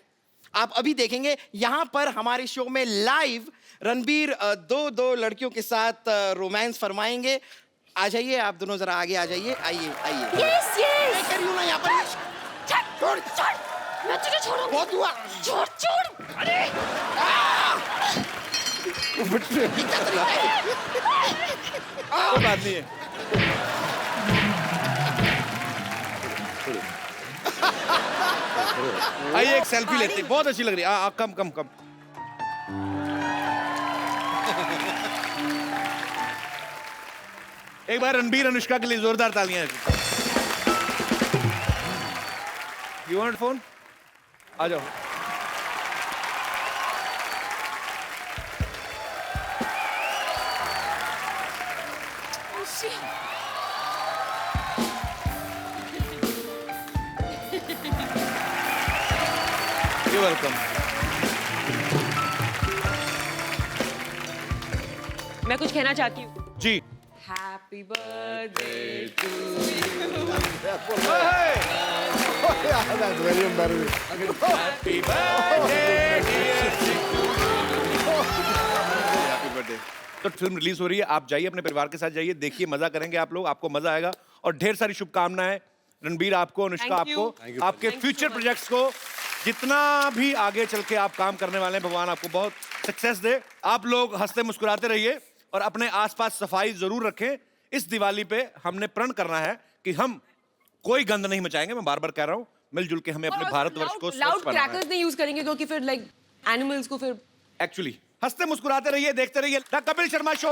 Speaker 1: आप अभी देखेंगे यहाँ पर हमारे शो में लाइव रणबीर 2 लड़कियों के साथ रोमांस फरमाएंगे। आ जाइए आप दोनों, जरा आगे आ जाइए। आइए।
Speaker 12: Yes, yes.
Speaker 1: मैं कर रही हूँ ना यहाँ पर।
Speaker 12: छोड़, मैं तुझे छोड़ूंगी।
Speaker 1: बहुत हुआ।
Speaker 12: छोड़।
Speaker 1: अरे ये क्या तरीका है?
Speaker 3: कोई बात नहीं है। आइए एक सेल्फी लेते हैं, बहुत अच्छी लग रही है। कम। एक बार रणबीर अनुष्का के लिए जोरदार तालियां। You want phone? आ जाओ। You're welcome.
Speaker 4: मैं कुछ कहना चाहती हूँ।
Speaker 3: जी।
Speaker 4: Happy birthday to
Speaker 3: happy birthday. तो फिल्म रिलीज हो रही है, आप जाइए अपने परिवार के साथ, जाइए, देखिए, मजा करेंगे आप लोग, आपको मजा आएगा। और ढेर सारी शुभकामनाएं रणबीर आपको, अनुष्का आपको, आपके फ्यूचर प्रोजेक्ट्स को, जितना भी आगे चल के आप काम करने वाले हैं, भगवान आपको बहुत सक्सेस दे। आप लोग हंसते मुस्कुराते रहिए और अपने आसपास सफाई जरूर रखें। इस दिवाली पे हमने प्रण करना है कि हम कोई गंद नहीं मचाएंगे। मैं बार बार कह रहा हूँ, मिलजुल के हमें अपने भारतवर्ष को स्वच्छ
Speaker 4: लाउड
Speaker 3: बनाना है।
Speaker 4: क्रैकर्स नहीं यूज करेंगे क्योंकि फिर लाइक एनिमल्स को फिर
Speaker 3: एक्चुअली हंसते मुस्कुराते रहिए, देखते रहिए द कपिल शर्मा शो।